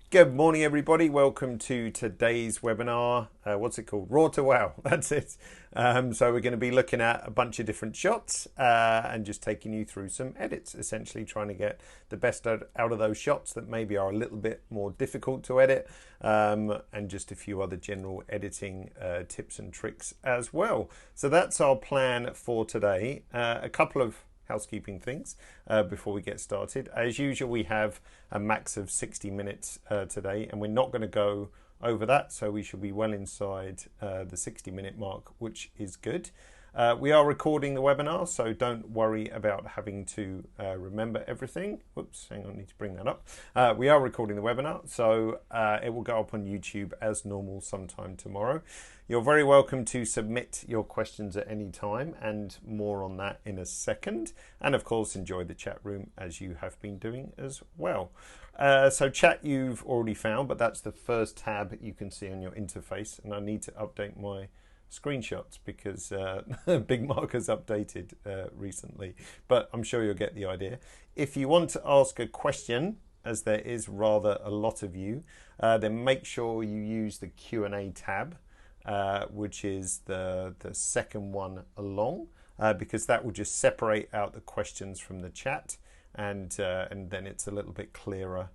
Good morning, everybody. Welcome to today's webinar. What's it called? Raw to Wow. That's it. So we're going to be looking at a bunch of different shots and just taking you through some edits, essentially trying to get the best out of those shots that maybe are a little bit more difficult to edit, and just a few other general editing tips and tricks as well. So that's our plan for today. A couple of housekeeping things before we get started. As usual, we have a max of 60 minutes today, and we're not going to go over that, so we should be well inside the 60-minute mark, which is good. We are recording the webinar, so don't worry about having to remember everything. Whoops, hang on, I need to bring that up. We are recording the webinar, so it will go up on YouTube as normal sometime tomorrow. You're very welcome to submit your questions at any time, and more on that in a second. And of course, enjoy the chat room as you have been doing as well. So chat you've already found, but that's the first tab you can see on your interface. And I need to update my screenshots because Big Mark has updated recently, but I'm sure you'll get the idea. If you want to ask a question, as there is rather a lot of you, then make sure you use the Q&A tab, which is the second one along, because that will just separate out the questions from the chat, and then it's a little bit clearer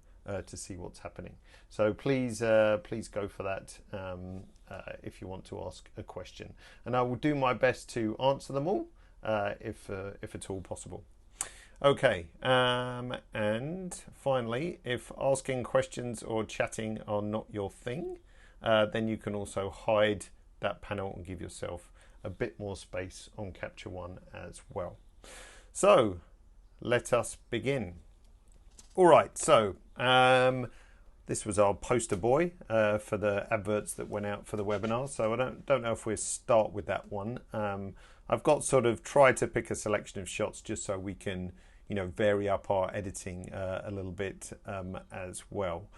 to see what's happening. So please go for that if you want to ask a question, and I will do my best to answer them all if at all possible. Okay, and finally, if asking questions or chatting are not your thing, then you can also hide that panel and give yourself a bit more space on Capture One as well. So let us begin. All right, so this was our poster boy for the adverts that went out for the webinar. So I don't know if we'll start with that one. I've got sort of tried to pick a selection of shots just so we can, vary up our editing a little bit as well.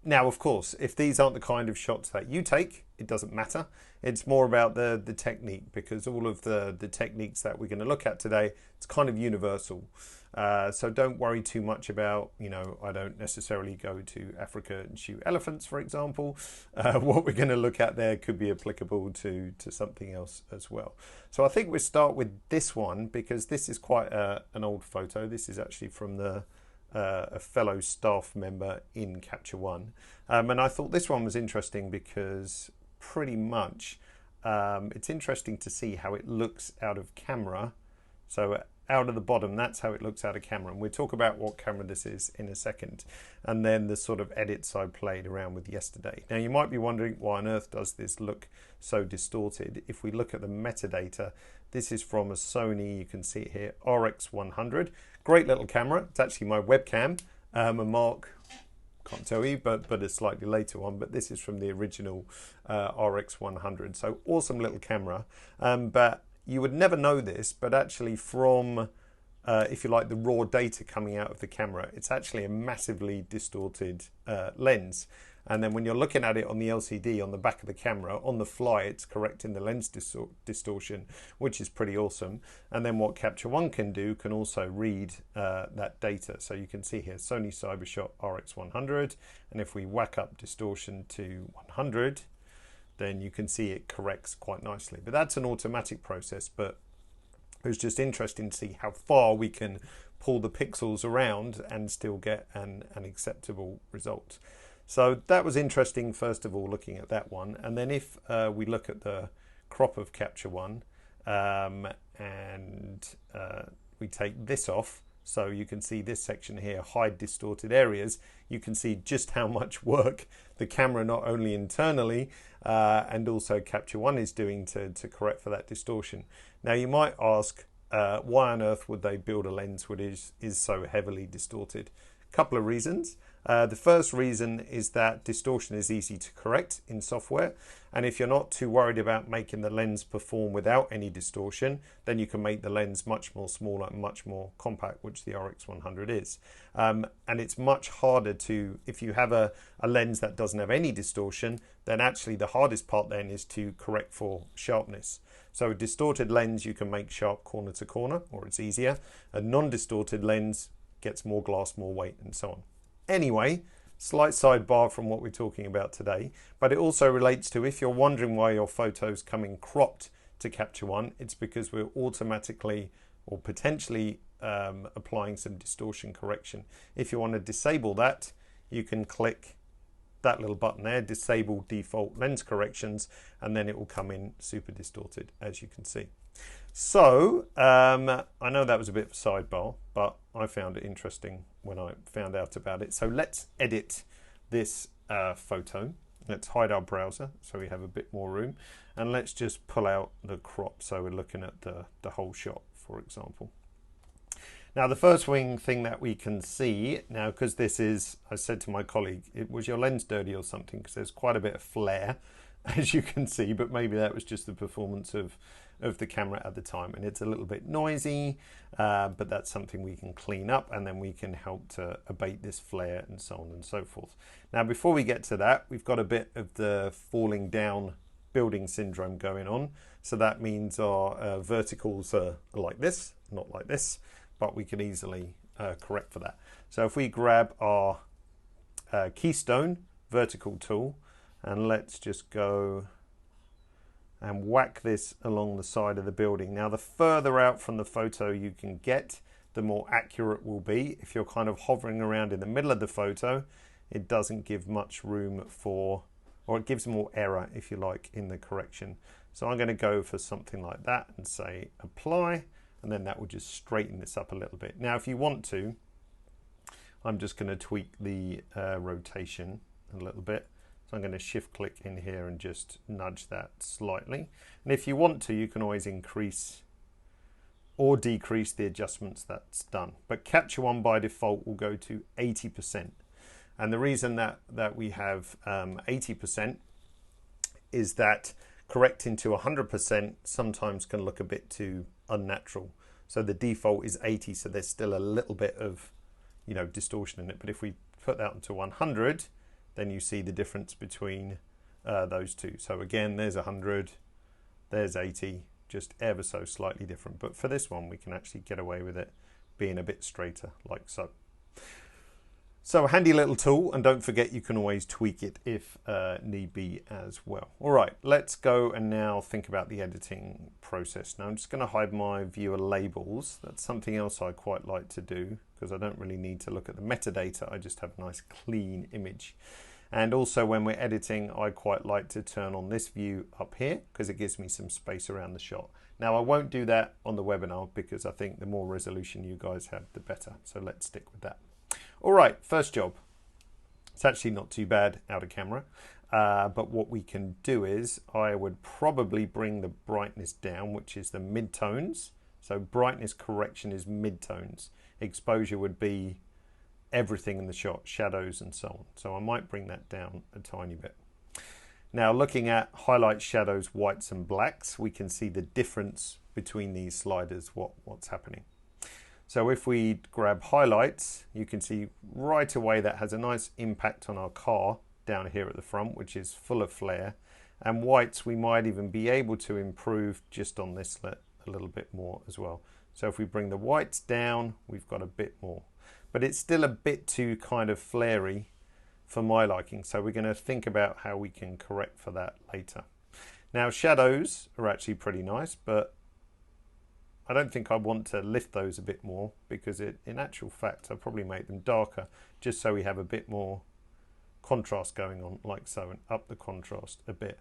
Now, of course, if these aren't the kind of shots that you take, it doesn't matter. It's more about the technique, because all of the techniques that we're going to look at today, it's kind of universal. So don't worry too much about, I don't necessarily go to Africa and shoot elephants, for example. What we're going to look at there could be applicable to something else as well. So I think we'll start with this one, because this is quite an old photo. This is actually from a fellow staff member in Capture One, and I thought this one was interesting because pretty much it's interesting to see how it looks out of camera. So out of the bottom, that's how it looks out of camera, and we'll talk about what camera this is in a second, and then the sort of edits I played around with yesterday. Now you might be wondering, why on earth does this look so distorted? If we look at the metadata, this is from a Sony, you can see it here, RX100. Great little camera. It's actually my webcam. And Mark, can't tell you, but a slightly later one. But this is from the original RX100. So awesome little camera. But you would never know this, but actually from, if you like, the raw data coming out of the camera, it's actually a massively distorted lens. And then when you're looking at it on the LCD on the back of the camera, on the fly, it's correcting the lens distortion, which is pretty awesome. And then what Capture One can do can also read that data. So you can see here, Sony Cybershot RX100. And if we whack up distortion to 100, then you can see it corrects quite nicely. But that's an automatic process, but it was just interesting to see how far we can pull the pixels around and still get an acceptable result. So that was interesting, first of all, looking at that one. And then if we look at the crop of Capture One and we take this off, so you can see this section here, hide distorted areas, you can see just how much work the camera, not only internally and also Capture One, is doing to correct for that distortion. Now you might ask, why on earth would they build a lens which is so heavily distorted? A couple of reasons. The first reason is that distortion is easy to correct in software, and if you're not too worried about making the lens perform without any distortion, then you can make the lens much more smaller and much more compact, which the RX100 is. And it's much harder to, if you have a lens that doesn't have any distortion, then actually the hardest part then is to correct for sharpness. So a distorted lens you can make sharp corner to corner, or it's easier. A non-distorted lens gets more glass, more weight, and so on. Anyway, slight sidebar from what we're talking about today, but it also relates to if you're wondering why your photos come in cropped to Capture One, it's because we're automatically or potentially applying some distortion correction. If you want to disable that, you can click that little button there, disable default lens corrections, and then it will come in super distorted, as you can see. So I know that was a bit of a sidebar, but I found it interesting when I found out about it. So let's edit this photo. Let's hide our browser so we have a bit more room, and let's just pull out the crop so we're looking at the whole shot, for example. Now the first thing that we can see now, because this is, I said to my colleague, was your lens dirty or something, because there's quite a bit of flare as you can see, but maybe that was just the performance of the camera at the time, and it's a little bit noisy, but that's something we can clean up, and then we can help to abate this flare and so on and so forth. Now before we get to that, we've got a bit of the falling down building syndrome going on, so that means our verticals are like this, not like this, but we can easily correct for that. So if we grab our keystone vertical tool, and let's just go and whack this along the side of the building. Now the further out from the photo you can get, the more accurate will be. If you're kind of hovering around in the middle of the photo, it doesn't give much room for, or it gives more error, if you like, in the correction. So I'm going to go for something like that and say apply, and then that will just straighten this up a little bit. Now if you want to, I'm just going to tweak the rotation a little bit. So I'm going to shift click in here and just nudge that slightly. And if you want to, you can always increase or decrease the adjustments that's done. But Capture One by default will go to 80%. And the reason that we have 80% is that correcting to 100% sometimes can look a bit too unnatural. So the default is 80, so there's still a little bit of, you know, distortion in it. But if we put that onto 100, then you see the difference between those two. So again, there's 100, there's 80, just ever so slightly different. But for this one, we can actually get away with it being a bit straighter, like so. So a handy little tool, and don't forget you can always tweak it if need be as well. All right, let's go and now think about the editing process. Now I'm just going to hide my viewer labels. That's something else I quite like to do, because I don't really need to look at the metadata. I just have a nice clean image. And also when we're editing, I quite like to turn on this view up here, because it gives me some space around the shot. Now I won't do that on the webinar, because I think the more resolution you guys have, the better. So let's stick with that. All right, first job. It's actually not too bad out of camera, but what we can do is I would probably bring the brightness down, which is the midtones. So brightness correction is midtones. Exposure would be everything in the shot, shadows and so on. So I might bring that down a tiny bit. Now looking at highlights, shadows, whites and blacks, we can see the difference between these sliders, what's happening. So if we grab highlights, you can see right away that has a nice impact on our car down here at the front, which is full of flare. And whites, we might even be able to improve just on this a little bit more as well. So if we bring the whites down, we've got a bit more. But it's still a bit too kind of flary for my liking. So we're going to think about how we can correct for that later. Now shadows are actually pretty nice, but I don't think I want to lift those a bit more, because in actual fact, I'll probably make them darker just so we have a bit more contrast going on, like so, and up the contrast a bit.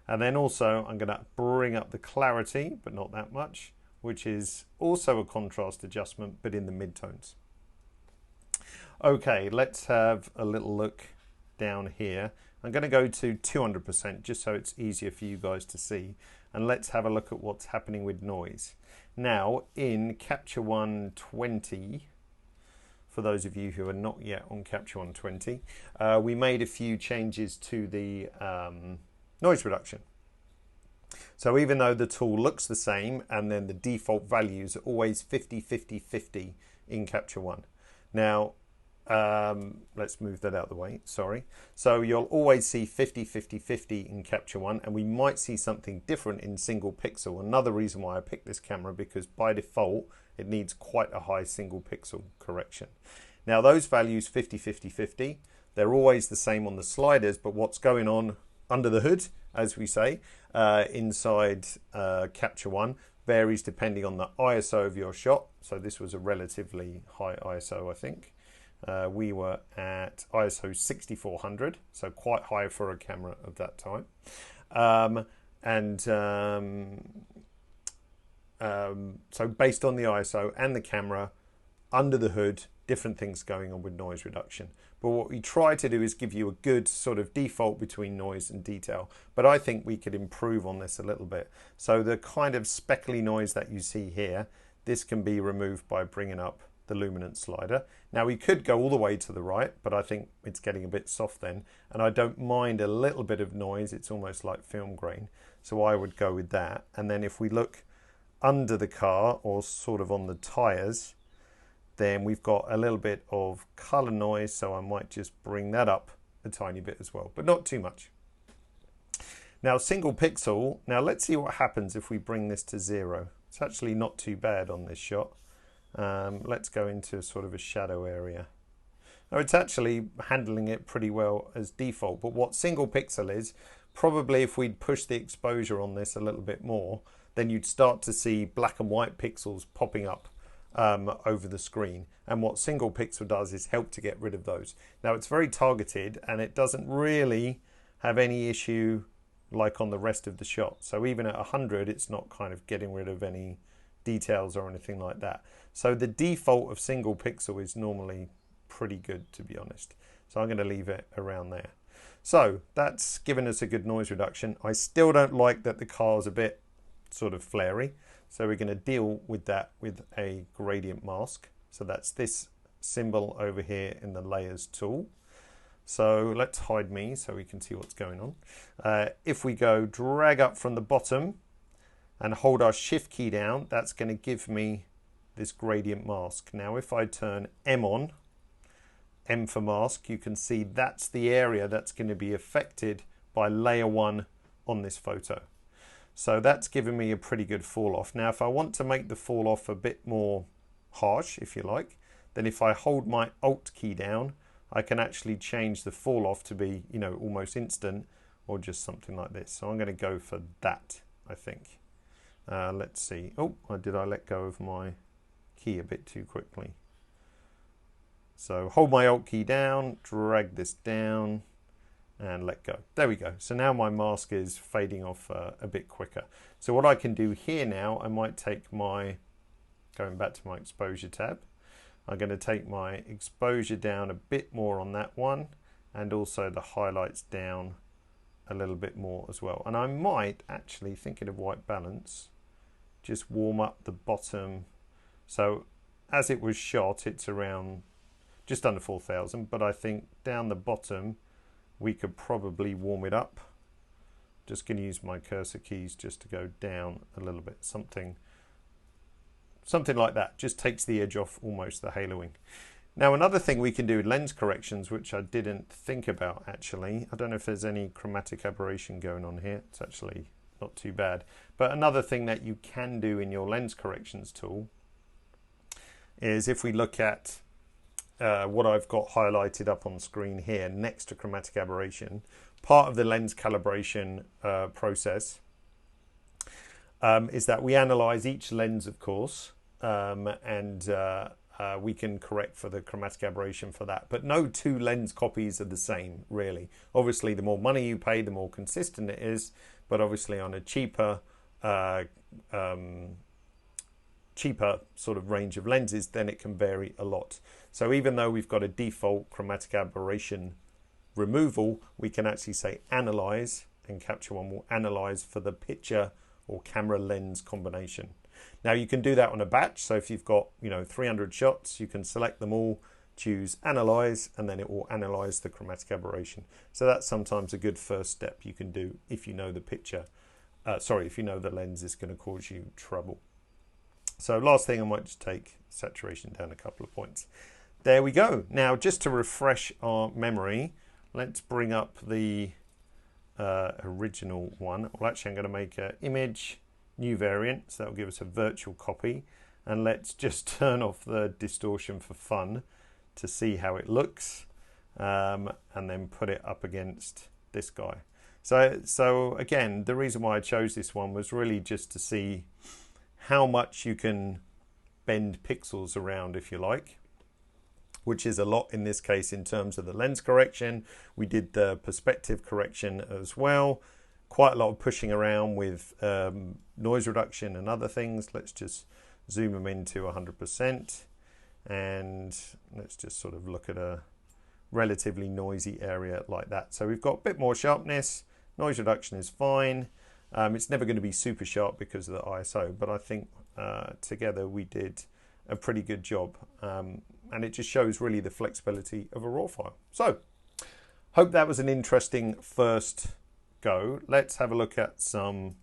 And then also I'm going to bring up the clarity, but not that much, which is also a contrast adjustment, but in the midtones. Okay, let's have a little look down here. I'm going to go to 200% just so it's easier for you guys to see. And let's have a look at what's happening with noise. Now in Capture One 20, for those of you who are not yet on Capture One 20, we made a few changes to the noise reduction. So even though the tool looks the same, and then the default values are always 50, 50, 50 in Capture One. Now, let's move that out of the way, sorry. So you'll always see 50, 50, 50 in Capture One, and we might see something different in single pixel. Another reason why I picked this camera, because by default, it needs quite a high single pixel correction. Now those values 50, 50, 50, they're always the same on the sliders, but what's going on under the hood, as we say, inside Capture One varies depending on the ISO of your shot. So this was a relatively high ISO, I think. We were at ISO 6400, so quite high for a camera of that type. So based on the ISO and the camera, under the hood, different things going on with noise reduction. But what we try to do is give you a good sort of default between noise and detail. But I think we could improve on this a little bit. So the kind of speckly noise that you see here, this can be removed by bringing up the luminance slider. Now we could go all the way to the right, but I think it's getting a bit soft then. And I don't mind a little bit of noise. It's almost like film grain. So I would go with that. And then if we look under the car or sort of on the tires, then we've got a little bit of color noise, so I might just bring that up a tiny bit as well, but not too much. Now single pixel, now let's see what happens if we bring this to 0. It's actually not too bad on this shot. Let's go into sort of a shadow area. Now it's actually handling it pretty well as default, but what single pixel is, probably if we'd push the exposure on this a little bit more, then you'd start to see black and white pixels popping up over the screen. And what single pixel does is help to get rid of those. Now it's very targeted and it doesn't really have any issue like on the rest of the shot. So even at 100, it's not kind of getting rid of any details or anything like that. So the default of single pixel is normally pretty good, to be honest. So I'm going to leave it around there. So that's given us a good noise reduction. I still don't like that the car's a bit sort of flary. So we're going to deal with that with a gradient mask. So that's this symbol over here in the layers tool. So let's hide me so we can see what's going on. If we go drag up from the bottom and hold our shift key down, that's going to give me this gradient mask. Now if I turn M on, M for mask, you can see that's the area that's going to be affected by layer 1 on this photo. So that's given me a pretty good fall off. Now if I want to make the fall off a bit more harsh, if you like, then if I hold my Alt key down, I can actually change the fall off to be, you know, almost instant or just something like this. So I'm going to go for that, I think. Let's see. Oh, did I let go of my key a bit too quickly? So hold my Alt key down, drag this down, and let go. There we go. So now my mask is fading off a bit quicker. So what I can do here now, I might take my, going back to my exposure tab, I'm going to take my exposure down a bit more on that one, and also the highlights down a little bit more as well. And I might actually, thinking of white balance, just warm up the bottom. So as it was shot, it's around just under 4,000, but I think down the bottom, we could probably warm it up. Just going to use my cursor keys just to go down a little bit. Something like that. Just takes the edge off almost the haloing. Now another thing we can do with lens corrections, which I didn't think about actually. I don't know if there's any chromatic aberration going on here. It's actually not too bad. But another thing that you can do in your lens corrections tool is if we look at what I've got highlighted up on screen here next to chromatic aberration, part of the lens calibration process is that we analyze each lens, of course, and we can correct for the chromatic aberration for that. But no two lens copies are the same, really. Obviously, the more money you pay, the more consistent it is. But obviously, on a cheaper sort of range of lenses, then it can vary a lot. So even though we've got a default chromatic aberration removal, we can actually say analyze, and Capture One will analyze for the picture or camera lens combination. Now you can do that on a batch. So if you've got, 300 shots, you can select them all, choose analyze, and then it will analyze the chromatic aberration. So that's sometimes a good first step you can do if you know the picture. If you know the lens is going to cause you trouble. So last thing, I might just take saturation down a couple of points. There we go. Now just to refresh our memory, let's bring up the original one. Well, actually I'm going to make an image, new variant, so that will give us a virtual copy. And let's just turn off the distortion for fun to see how it looks, and then put it up against this guy. So again, the reason why I chose this one was really just to see how much you can bend pixels around, if you like, which is a lot in this case in terms of the lens correction. We did the perspective correction as well. Quite a lot of pushing around with noise reduction and other things. Let's just zoom them into 100%, and let's just sort of look at a relatively noisy area like that. So we've got a bit more sharpness. Noise reduction is fine. It's never going to be super sharp because of the ISO, but I think together we did a pretty good job, and it just shows really the flexibility of a RAW file. So hope that was an interesting first go. Let's have a look at some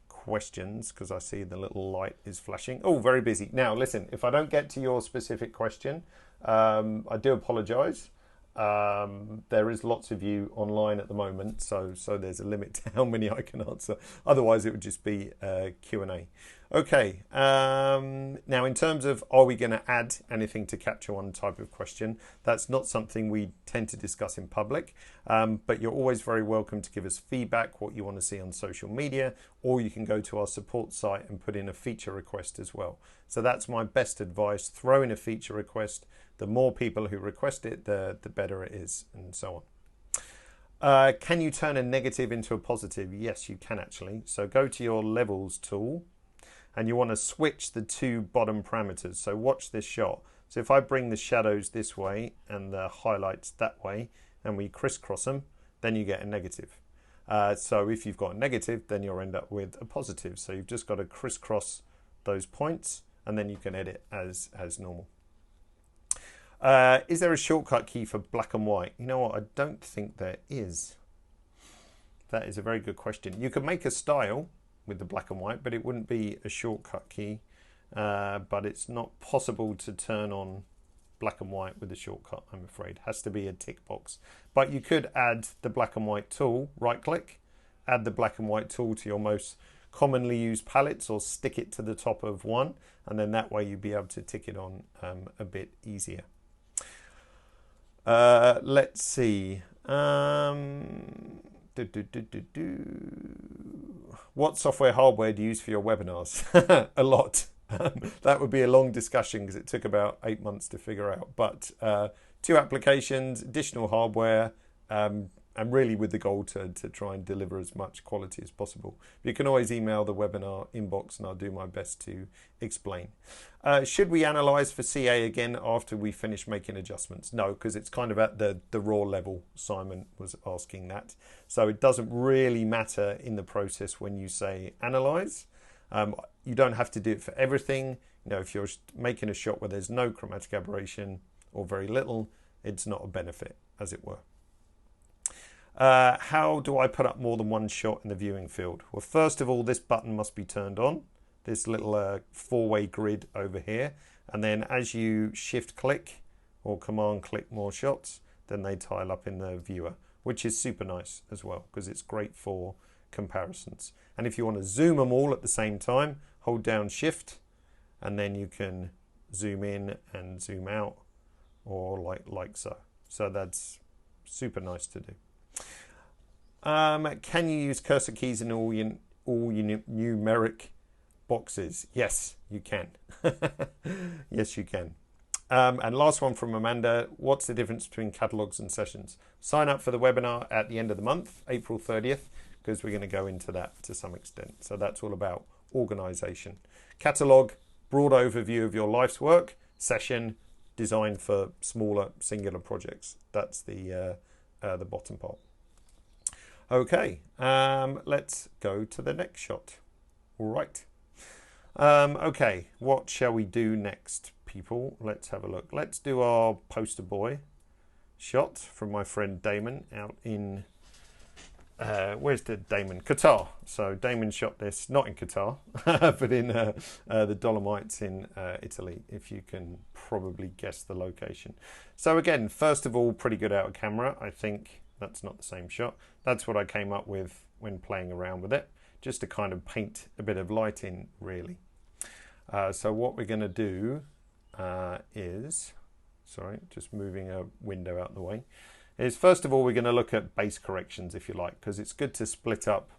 questions, because I see the little light is flashing. Oh, very busy. Now listen, if I don't get to your specific question, I do apologize. There is lots of you online at the moment, so there's a limit to how many I can answer. Otherwise it would just be Q&A. Okay, now in terms of are we going to add anything to capture one type of question, that's not something we tend to discuss in public, but you're always very welcome to give us feedback, what you want to see on social media, or you can go to our support site and put in a feature request as well. So that's my best advice: throw in a feature request. The more people who request it, the better it is, and so on. Can you turn a negative into a positive? Yes, you can actually. So go to your levels tool, and you want to switch the two bottom parameters. So watch this shot. So if I bring the shadows this way and the highlights that way, and we crisscross them, then you get a negative. So if you've got a negative, then you'll end up with a positive. So you've just got to crisscross those points, and then you can edit as normal. Is there a shortcut key for black and white? You know what, I don't think there is. That is a very good question. You could make a style with the black and white, but it wouldn't be a shortcut key. But it's not possible to turn on black and white with a shortcut, I'm afraid. Has to be a tick box. But you could add the black and white tool, right click, add the black and white tool to your most commonly used palettes, or stick it to the top of one, and then that way you'd be able to tick it on a bit easier. Let's see. What software hardware do you use for your webinars? A lot. That would be a long discussion because it took about 8 months to figure out. But 2 applications, additional hardware, and really with the goal to try and deliver as much quality as possible. You can always email the webinar inbox and I'll do my best to explain. Should we analyze for CA again after we finish making adjustments? No, because it's kind of at the raw level. Simon was asking that. So it doesn't really matter in the process when you say analyze. You don't have to do it for everything. You know, if you're making a shot where there's no chromatic aberration or very little, it's not a benefit, as it were. How do I put up more than one shot in the viewing field? Well, first of all, this button must be turned on, this little 4-way grid over here. And then as you shift click or command click more shots, then they tile up in the viewer, which is super nice as well, because it's great for comparisons. And if you want to zoom them all at the same time, hold down shift, and then you can zoom in and zoom out, or like so. So that's super nice to do. Can you use cursor keys in all your numeric boxes? Yes, you can. Yes, you can. And last one from Amanda, what's the difference between catalogs and sessions? Sign up for the webinar at the end of the month, April 30th, because we're going to go into that to some extent. So that's all about organization. Catalog, broad overview of your life's work. Session, designed for smaller singular projects. That's the bottom part. Okay, let's go to the next shot. All right. Okay, what shall we do next, people? Let's have a look. Let's do our poster boy shot from my friend Damon out in, where's the Damon? Qatar. So Damon shot this, not in Qatar, but in the Dolomites in Italy, if you can probably guess the location. So again, first of all, pretty good out of camera. I think that's not the same shot. That's what I came up with when playing around with it, just to kind of paint a bit of light in, really. So what we're going to do is sorry, just moving a window out of the way, is first of all we're going to look at base corrections, if you like, because it's good to split up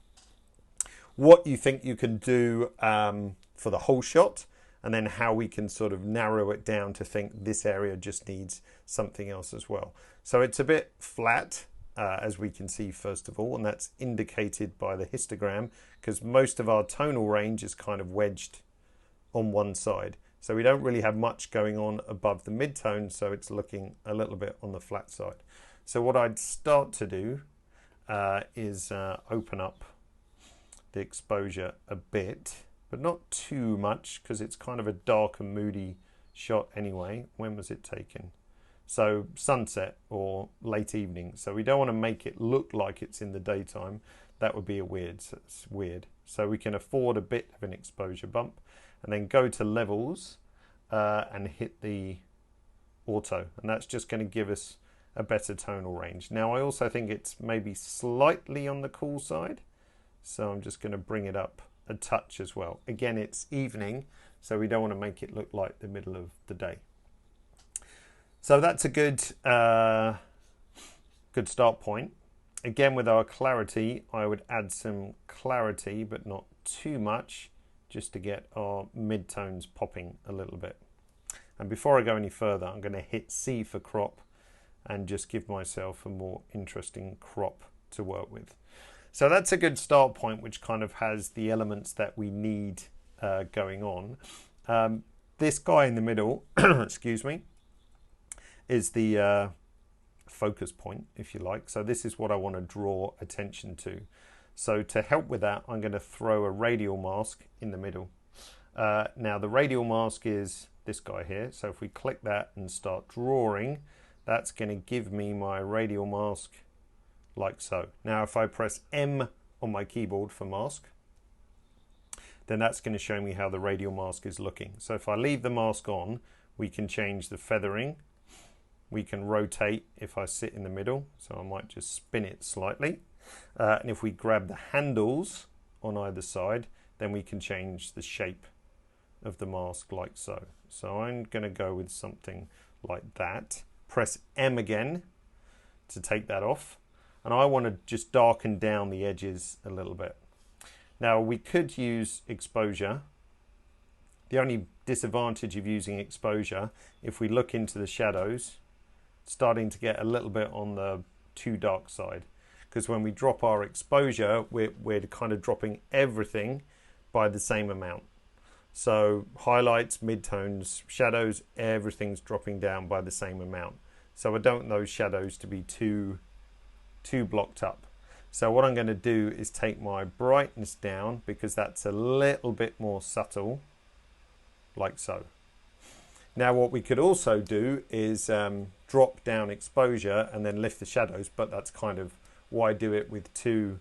what you think you can do for the whole shot, and then how we can sort of narrow it down to think this area just needs something else as well. So it's a bit flat, as we can see first of all, and that's indicated by the histogram, because most of our tonal range is kind of wedged on one side. So we don't really have much going on above the mid-tone, so it's looking a little bit on the flat side. So what I'd start to do is open up the exposure a bit, but not too much, because it's kind of a dark and moody shot anyway. When was it taken? So sunset or late evening. So we don't want to make it look like it's in the daytime. That would be it's weird. So we can afford a bit of an exposure bump, and then go to levels and hit the auto, and that's just going to give us a better tonal range. Now I also think it's maybe slightly on the cool side, so I'm just going to bring it up a touch as well. Again, it's evening, so we don't want to make it look like the middle of the day. So that's a good good start point. Again, with our clarity, I would add some clarity, but not too much, just to get our mid-tones popping a little bit. And before I go any further, I'm going to hit C for crop and just give myself a more interesting crop to work with. So that's a good start point, which kind of has the elements that we need going on. This guy in the middle, excuse me, is the focus point, if you like. So this is what I want to draw attention to. So to help with that, I'm going to throw a radial mask in the middle. Now the radial mask is this guy here. So if we click that and start drawing, that's going to give me my radial mask like so. Now if I press M on my keyboard for mask, then that's going to show me how the radial mask is looking. So if I leave the mask on, we can change the feathering. We can rotate if I sit in the middle. So I might just spin it slightly. And if we grab the handles on either side, then we can change the shape of the mask like so. So I'm going to go with something like that. Press M again to take that off. And I want to just darken down the edges a little bit. Now we could use exposure. The only disadvantage of using exposure, if we look into the shadows, starting to get a little bit on the too dark side. Because when we drop our exposure, we're kind of dropping everything by the same amount. So highlights, midtones, shadows, everything's dropping down by the same amount. So I don't want those shadows to be too blocked up. So what I'm going to do is take my brightness down, because that's a little bit more subtle, like so. Now what we could also do is drop down exposure and then lift the shadows, but that's kind of why do it with two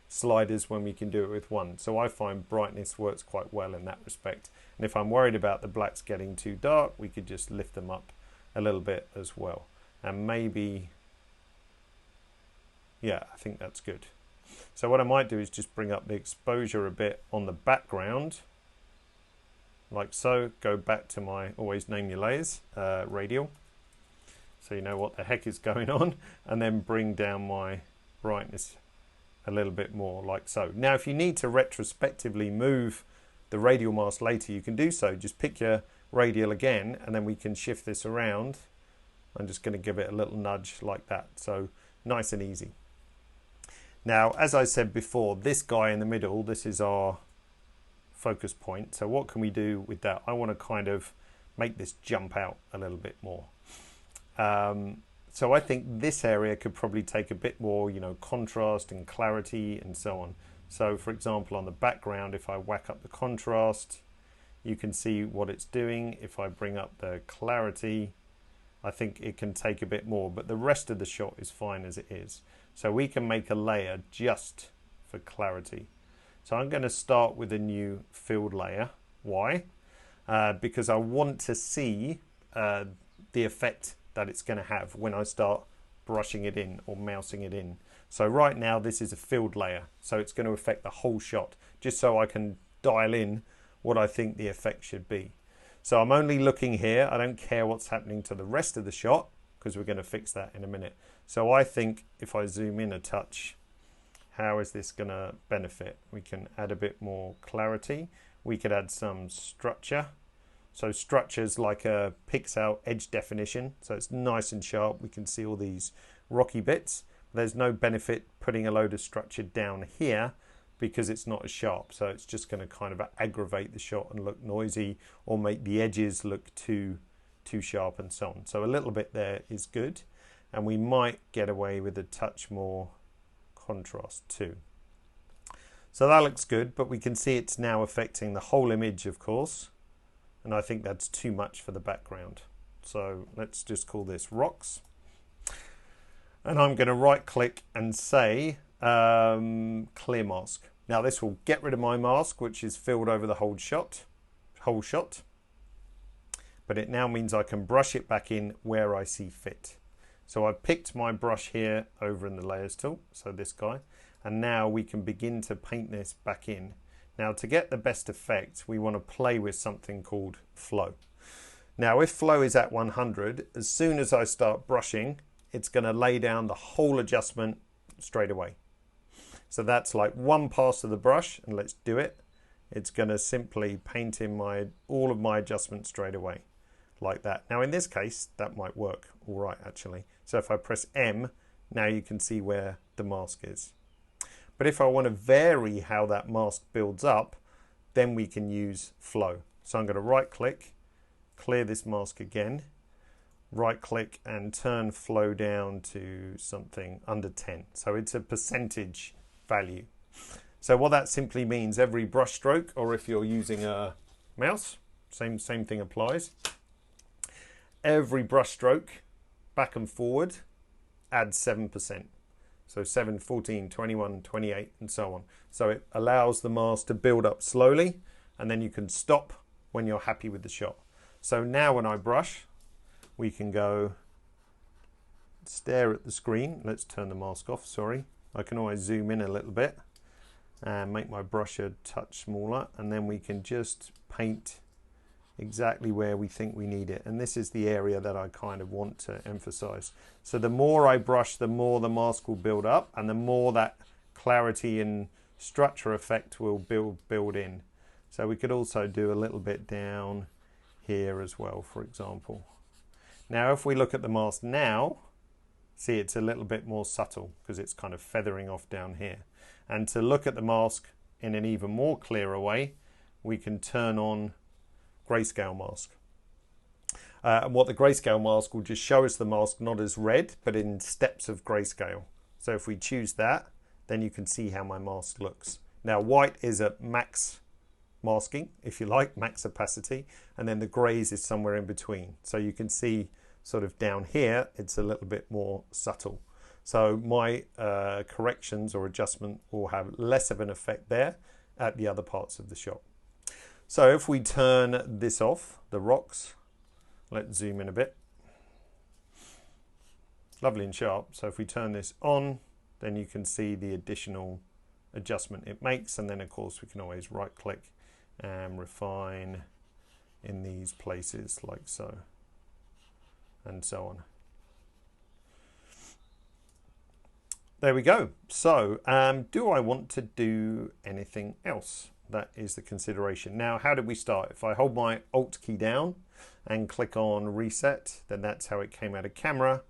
sliders when we can do it with one. So I find brightness works quite well in that respect. And if I'm worried about the blacks getting too dark, we could just lift them up a little bit as well. And maybe, yeah, I think that's good. So what I might do is just bring up the exposure a bit on the background, like so. Go back to my always name your layers, radial, so you know what the heck is going on, and then bring down my brightness a little bit more, like so. Now if you need to retrospectively move the radial mask later, you can do so. Just pick your radial again, and then we can shift this around. I'm just going to give it a little nudge like that, so nice and easy. Now as I said before, this guy in the middle, this is our focus point. So what can we do with that? I want to kind of make this jump out a little bit more. So I think this area could probably take a bit more, contrast and clarity and so on. So for example, on the background, if I whack up the contrast, you can see what it's doing. If I bring up the clarity, I think it can take a bit more, but the rest of the shot is fine as it is. So we can make a layer just for clarity. So I'm going to start with a new filled layer. Why? Because I want to see the effect that it's going to have when I start brushing it in or mousing it in. So right now this is a filled layer, so it's going to affect the whole shot, just so I can dial in what I think the effect should be. So I'm only looking here. I don't care what's happening to the rest of the shot because we're going to fix that in a minute. So I think if I zoom in a touch, how is this going to benefit? We can add a bit more clarity. We could add some structure. So structure's like a pixel edge definition. So it's nice and sharp. We can see all these rocky bits. There's no benefit putting a load of structure down here because it's not as sharp. So it's just going to kind of aggravate the shot and look noisy or make the edges look too sharp and so on. So a little bit there is good. And we might get away with a touch more contrast too. So that looks good, but we can see it's now affecting the whole image, of course. And I think that's too much for the background. So let's just call this rocks. And I'm going to right click and say clear mask. Now this will get rid of my mask, which is filled over the whole shot. But it now means I can brush it back in where I see fit. So I've picked my brush here over in the layers tool, so this guy, and now we can begin to paint this back in. Now to get the best effect, we want to play with something called flow. Now if flow is at 100, as soon as I start brushing, it's going to lay down the whole adjustment straight away. So that's like one pass of the brush, and let's do it. It's going to simply paint in all of my adjustments straight away, like that. Now in this case, that might work all right actually. So if I press M, now you can see where the mask is. But if I want to vary how that mask builds up, then we can use flow. So I'm going to right click, clear this mask again, right click and turn flow down to something under 10. So it's a percentage value. So what that simply means, every brush stroke, or if you're using a mouse, same thing applies. Every brush stroke back and forward adds 7%. So 7, 14, 21, 28 and so on. So it allows the mask to build up slowly, and then you can stop when you're happy with the shot. So now when I brush, we can go stare at the screen. Let's turn the mask off, sorry. I can always zoom in a little bit and make my brush a touch smaller, and then we can just paint exactly where we think we need it. And this is the area that I kind of want to emphasize. So the more I brush, the more the mask will build up, and the more that clarity and structure effect will build in. So we could also do a little bit down here as well, for example. Now if we look at the mask now, see it's a little bit more subtle because it's kind of feathering off down here. And to look at the mask in an even more clearer way, we can turn on grayscale mask. And what the grayscale mask will just show us the mask not as red, but in steps of grayscale. So if we choose that, then you can see how my mask looks. Now white is at max masking, if you like, max opacity, and then the grays is somewhere in between. So you can see sort of down here, it's a little bit more subtle. So my corrections or adjustment will have less of an effect there at the other parts of the shot. So if we turn this off, the rocks, let's zoom in a bit. Lovely and sharp. So if we turn this on, then you can see the additional adjustment it makes. And then of course we can always right click and refine in these places like so, and so on. There we go. So do I want to do anything else? That is the consideration. Now, how did we start? If I hold my Alt key down and click on reset, then that's how it came out of camera.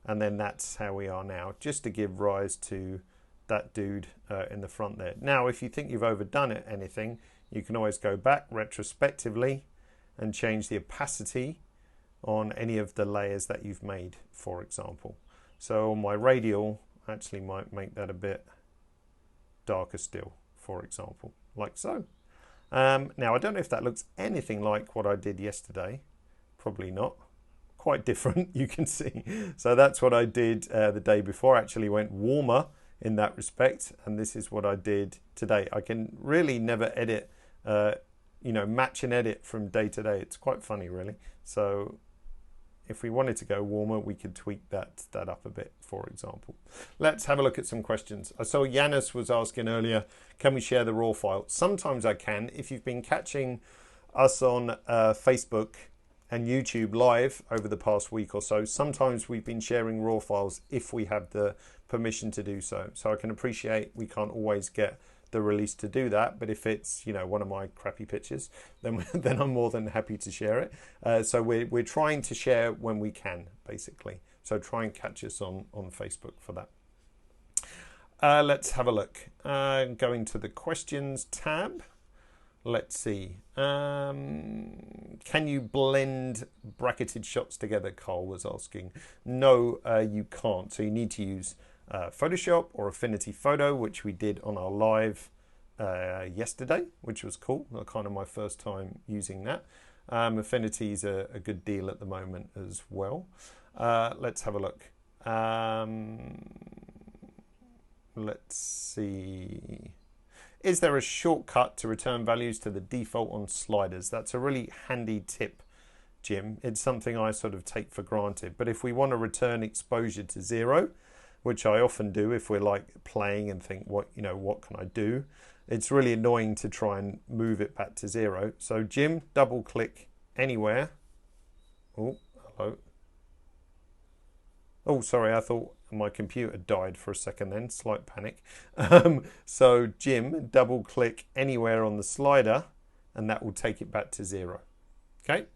And then that's how we are now, just to give rise to that dude in the front there. Now, if you think you've overdone it, anything, you can always go back retrospectively and change the opacity on any of the layers that you've made, for example. So on my radial, I actually might make that a bit darker still, for example. Like so. Now I don't know if that looks anything like what I did yesterday. Probably not. Quite different, you can see. So that's what I did the day before. Actually went warmer in that respect, and this is what I did today. I can really never edit, match and edit from day to day. It's quite funny, really. So if we wanted to go warmer, we could tweak that up a bit, for example. Let's have a look at some questions. I saw Yanis was asking earlier, can we share the raw file? Sometimes I can. If you've been catching us on Facebook and YouTube live over the past week or so, sometimes we've been sharing raw files if we have the permission to do so. So I can appreciate we can't always get the release to do that, but if it's, you know, one of my crappy pictures, then then I'm more than happy to share it. So we're trying to share when we can, basically. So try and catch us on Facebook for that. Let's have a look. Going to the questions tab. Let's see. Can you blend bracketed shots together? Carl was asking. No, you can't. So you need to use Photoshop or Affinity Photo, which we did on our live yesterday, which was cool. Kind of my first time using that. Affinity is a good deal at the moment as well. Let's have a look. Let's see. Is there a shortcut to return values to the default on sliders? That's a really handy tip, Jim. It's something I sort of take for granted. But if we want to return exposure to 0, which I often do if we're like playing and think, what can I do? It's really annoying to try and move it back to 0. So Jim, double click anywhere. Oh, hello. Oh, sorry, I thought my computer died for a second then, slight panic. So Jim, double click anywhere on the slider and that will take it back to 0. Okay,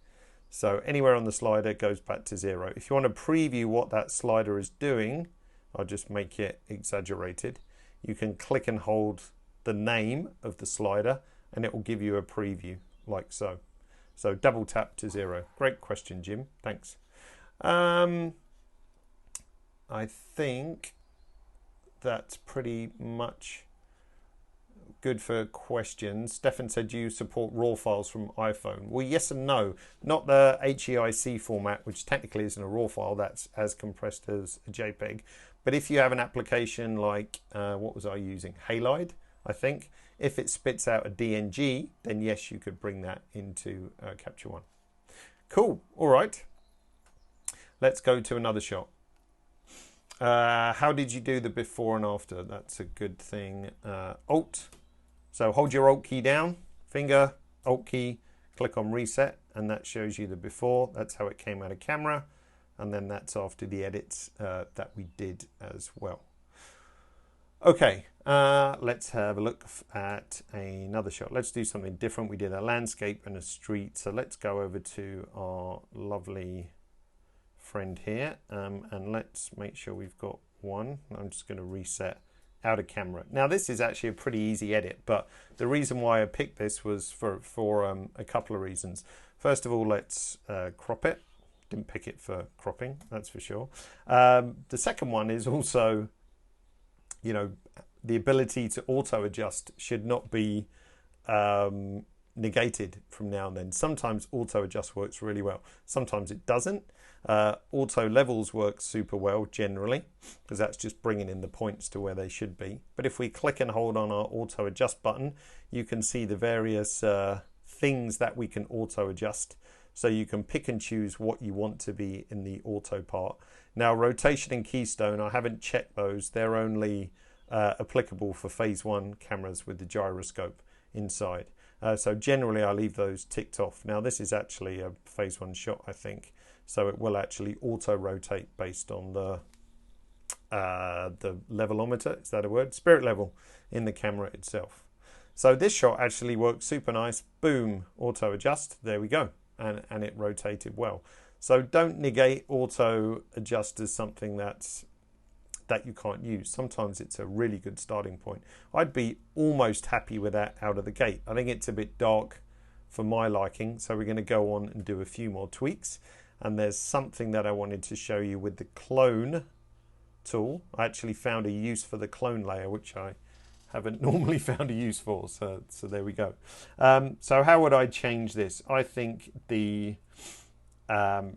so anywhere on the slider goes back to 0. If you want to preview what that slider is doing, I'll just make it exaggerated. You can click and hold the name of the slider and it will give you a preview like so. So double tap to 0. Great question, Jim. Thanks. I think that's pretty much good for questions. Stefan said, do you support RAW files from iPhone? Well, yes and no. Not the HEIC format, which technically isn't a RAW file. That's as compressed as a JPEG. But if you have an application like, what was I using? Halide, I think. If it spits out a DNG, then yes, you could bring that into Capture One. Cool. All right. Let's go to another shot. How did you do the before and after? That's a good thing. Alt. So hold your Alt key down, finger, Alt key, click on reset, and that shows you the before. That's how it came out of camera. And then that's after the edits that we did as well. Okay, let's have a look at another shot. Let's do something different. We did a landscape and a street. So let's go over to our lovely friend here and let's make sure we've got one. I'm just going to reset out of camera. Now this is actually a pretty easy edit, but the reason why I picked this was for a couple of reasons. First of all, let's crop it. Didn't pick it for cropping, that's for sure. The second one is also, you know, the ability to auto adjust should not be negated from now and then. Sometimes auto adjust works really well, sometimes it doesn't. Auto levels work super well generally because that's just bringing in the points to where they should be. But if we click and hold on our auto adjust button, you can see the various things that we can auto adjust. So you can pick and choose what you want to be in the auto part. Now rotation and keystone, I haven't checked those. They're only applicable for phase 1 cameras with the gyroscope inside. So generally I leave those ticked off. Now this is actually a phase 1 shot, I think. So it will actually auto rotate based on the levelometer, is that a word? Spirit level in the camera itself. So this shot actually works super nice. Boom, auto adjust, there we go. And it rotated well. So don't negate auto adjust as something that you can't use. Sometimes it's a really good starting point. I'd be almost happy with that out of the gate. I think it's a bit dark for my liking, so we're going to go on and do a few more tweaks. And there's something that I wanted to show you with the clone tool. I actually found a use for the clone layer, which I haven't normally found a use for, so there we go. So how would I change this? I think the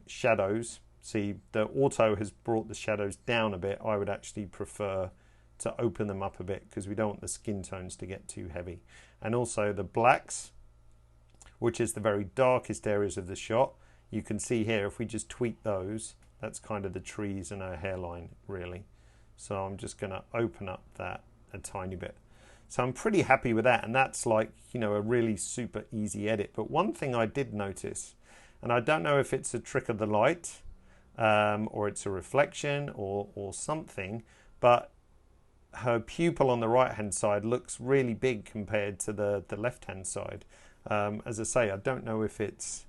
shadows, see the auto has brought the shadows down a bit. I would actually prefer to open them up a bit because we don't want the skin tones to get too heavy. And also the blacks, which is the very darkest areas of the shot. You can see here, if we just tweak those, that's kind of the trees and our hairline, really. So I'm just going to open up that a tiny bit. So I'm pretty happy with that, and that's like, you know, a really super easy edit. But one thing I did notice, and I don't know if it's a trick of the light, or it's a reflection or something, but her pupil on the right hand side looks really big compared to the left hand side. As I say, I don't know if it's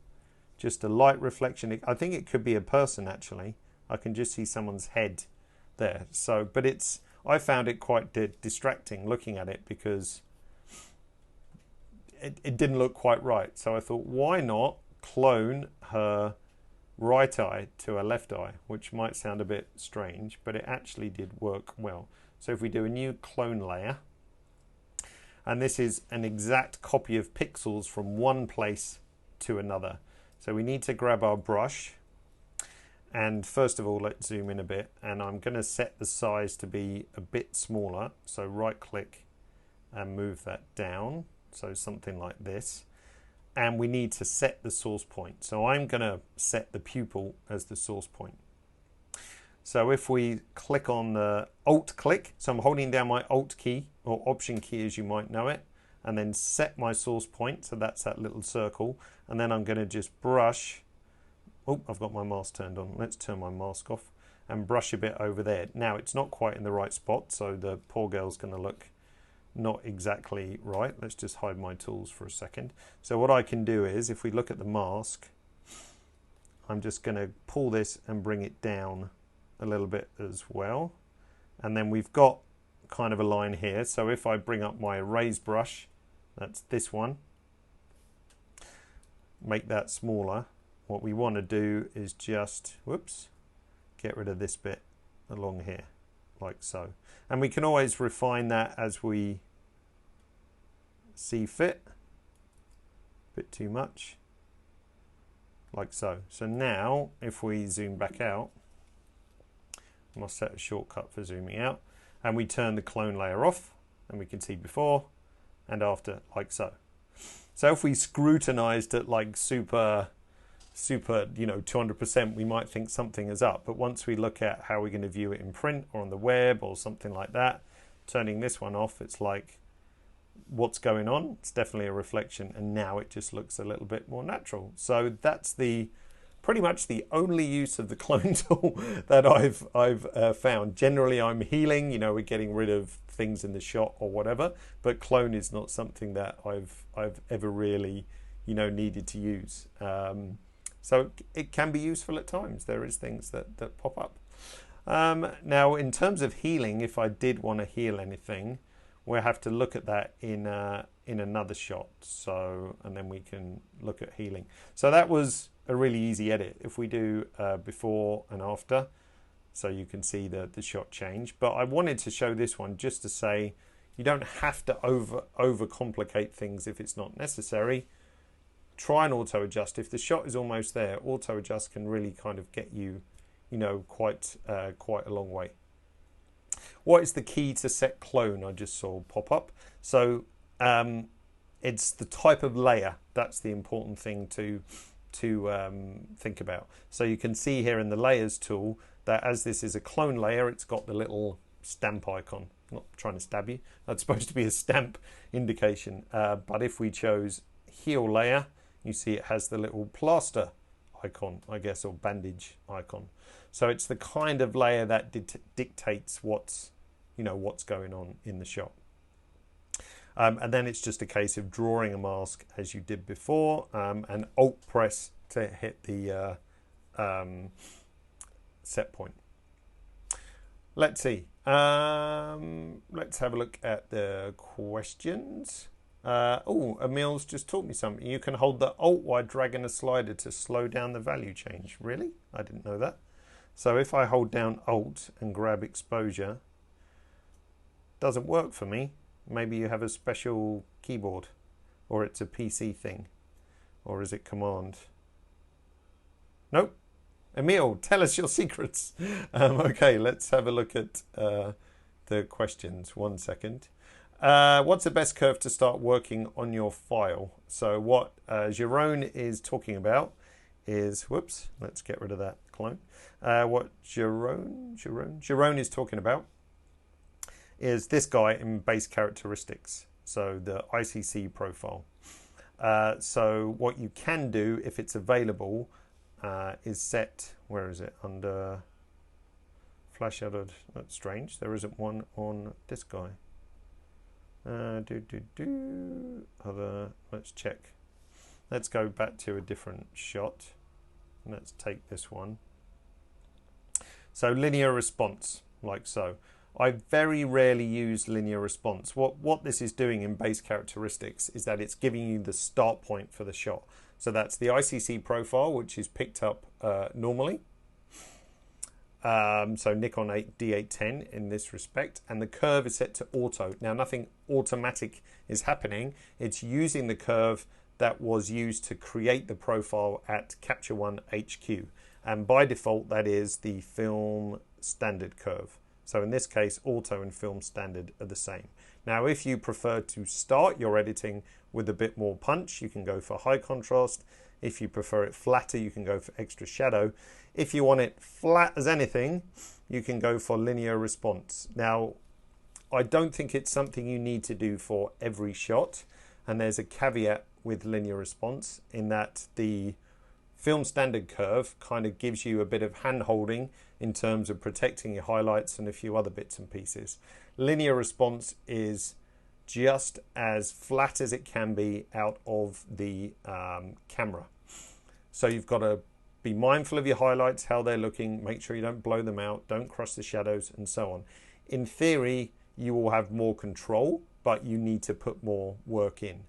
just a light reflection. I think it could be a person actually. I can just see someone's head there. So, but I found it quite distracting looking at it because it didn't look quite right. So I thought, why not clone her right eye to her left eye, which might sound a bit strange, but it actually did work well. So if we do a new clone layer, and this is an exact copy of pixels from one place to another. So we need to grab our brush, and first of all, let's zoom in a bit, and I'm going to set the size to be a bit smaller. So right click and move that down. So something like this. And we need to set the source point. So I'm going to set the pupil as the source point. So if we click on the Alt click, so I'm holding down my Alt key or Option key as you might know it, and then set my source point. So that's that little circle. And then I'm going to just brush. Oh, I've got my mask turned on. Let's turn my mask off and brush a bit over there. Now it's not quite in the right spot, so the poor girl's going to look not exactly right. Let's just hide my tools for a second. So what I can do is, if we look at the mask, I'm just going to pull this and bring it down a little bit as well. And then we've got kind of a line here. So if I bring up my erase brush, that's this one, make that smaller. What we want to do is just, whoops, get rid of this bit along here, like so. And we can always refine that as we see fit. A bit too much, like so. So now, if we zoom back out, I'll set a shortcut for zooming out, and we turn the clone layer off, and we can see before and after, like so. So if we scrutinized it like super, you know, 200%, we might think something is up. But once we look at how we're going to view it in print or on the web or something like that, turning this one off, it's like, what's going on? It's definitely a reflection, and now it just looks a little bit more natural. So that's pretty much the only use of the clone tool that I've found. Generally, I'm healing. You know, we're getting rid of things in the shot or whatever, but clone is not something that I've ever really, you know, needed to use. So it can be useful at times. There is things that pop up. Now, in terms of healing, if I did want to heal anything, we'll have to look at that in another shot. So, and then we can look at healing. So that was a really easy edit. If we do before and after, so you can see the shot change. But I wanted to show this one just to say you don't have to overcomplicate things if it's not necessary. Try and auto adjust. If the shot is almost there, auto adjust can really kind of get you, you know, quite a long way. What is the key to set clone? I just saw pop up. So it's the type of layer. That's the important thing to think about. So you can see here in the layers tool that as this is a clone layer, it's got the little stamp icon. I'm not trying to stab you. That's supposed to be a stamp indication. But if we chose heal layer, you see it has the little plaster icon, I guess, or bandage icon. So it's the kind of layer that dictates what's going on in the shot. And then it's just a case of drawing a mask as you did before, and Alt press to hit the set point. Let's see. Let's have a look at the questions. Emil's just taught me something. You can hold the Alt while dragging a slider to slow down the value change. Really? I didn't know that. So if I hold down Alt and grab exposure, doesn't work for me. Maybe you have a special keyboard, or it's a PC thing, or is it Command? Nope. Emil, tell us your secrets. Okay, let's have a look at the questions. 1 second. What's the best curve to start working on your file? So what Jerome is talking about is, whoops, let's get rid of that clone. What Jerome is talking about is this guy in base characteristics, so the ICC profile. So what you can do if it's available is set, where is it, under flash shadowed. That's strange, there isn't one on this guy. Let's check. Let's go back to a different shot. Let's take this one. So linear response, like so. I very rarely use linear response. What this is doing in base characteristics is that it's giving you the start point for the shot. So that's the ICC profile, which is picked up normally. So Nikon D810 in this respect, and the curve is set to auto. Now nothing automatic is happening. It's using the curve that was used to create the profile at Capture One HQ. And by default, that is the film standard curve. So in this case, auto and film standard are the same. Now, if you prefer to start your editing with a bit more punch, you can go for high contrast. If you prefer it flatter, you can go for extra shadow. If you want it flat as anything, you can go for linear response. Now, I don't think it's something you need to do for every shot. And there's a caveat with linear response in that the film standard curve kind of gives you a bit of hand holding in terms of protecting your highlights and a few other bits and pieces. Linear response is just as flat as it can be out of the camera. So you've got to be mindful of your highlights, how they're looking, make sure you don't blow them out, don't crush the shadows and so on. In theory, you will have more control, but you need to put more work in.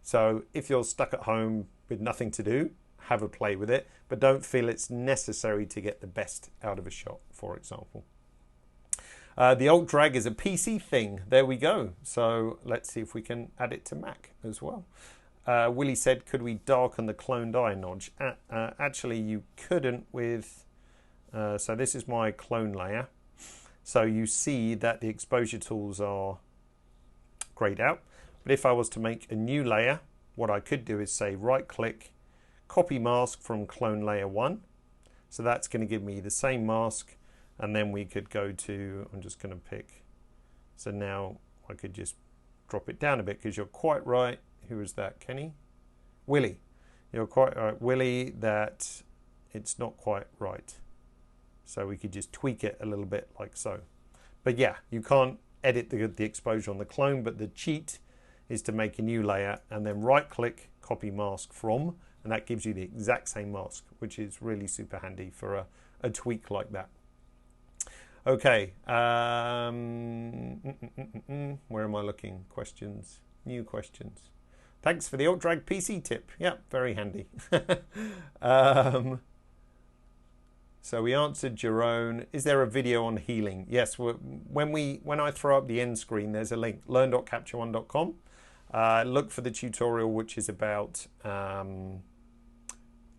So if you're stuck at home with nothing to do, have a play with it, but don't feel it's necessary to get the best out of a shot, for example. The alt drag is a PC thing. There we go. So let's see if we can add it to Mac as well. Willie said, could we darken the cloned eye notch? Actually, you couldn't with... so this is my clone layer. So you see that the exposure tools are grayed out. But if I was to make a new layer, what I could do is say right-click, copy mask from clone layer 1. So that's going to give me the same mask, and then we could go to, I'm just going to pick, so now I could just drop it down a bit, because you're quite right. Who is that, Kenny? Willie. You're quite right, Willie, that it's not quite right. So we could just tweak it a little bit like so. But yeah, you can't edit the exposure on the clone, but the cheat is to make a new layer and then right click, copy mask from, and that gives you the exact same mask, which is really super handy for a tweak like that. Okay, where am I looking? Questions, new questions. Thanks for the alt drag PC tip. Yeah, very handy. So we answered Jerome. Is there a video on healing? Yes, when I throw up the end screen, there's a link, learn.capture1.com. Look for the tutorial, which is about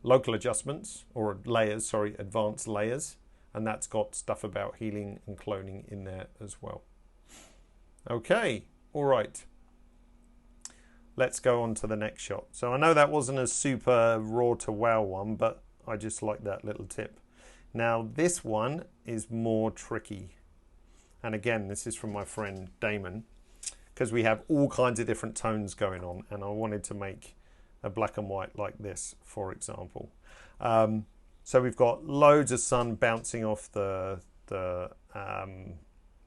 local adjustments, or layers, sorry, advanced layers. And that's got stuff about healing and cloning in there as well. Okay, all right. Let's go on to the next shot. So I know that wasn't a super raw to wow one, but I just like that little tip. Now this one is more tricky. And again, this is from my friend Damon, because we have all kinds of different tones going on, and I wanted to make a black and white like this, for example. So we've got loads of sun bouncing off the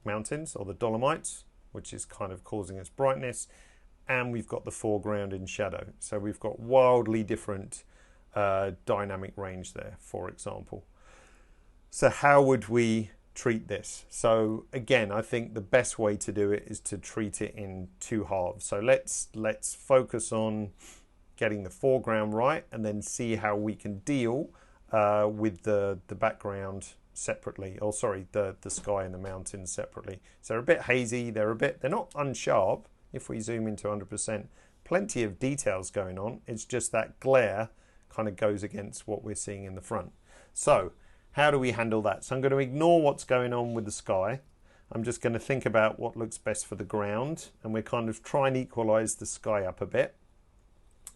mountains, or the Dolomites, which is kind of causing its brightness. And we've got the foreground in shadow. So we've got wildly different dynamic range there, for example. So how would we treat this? So again, I think the best way to do it is to treat it in two halves. So let's focus on getting the foreground right, and then see how we can deal with the background separately, or sorry, the sky and the mountains separately. So they're a bit hazy, they're not unsharp. If we zoom into 100%, plenty of details going on. It's just that glare kind of goes against what we're seeing in the front. So how do we handle that? So I'm going to ignore what's going on with the sky. I'm just going to think about what looks best for the ground, and we kind of try and equalize the sky up a bit,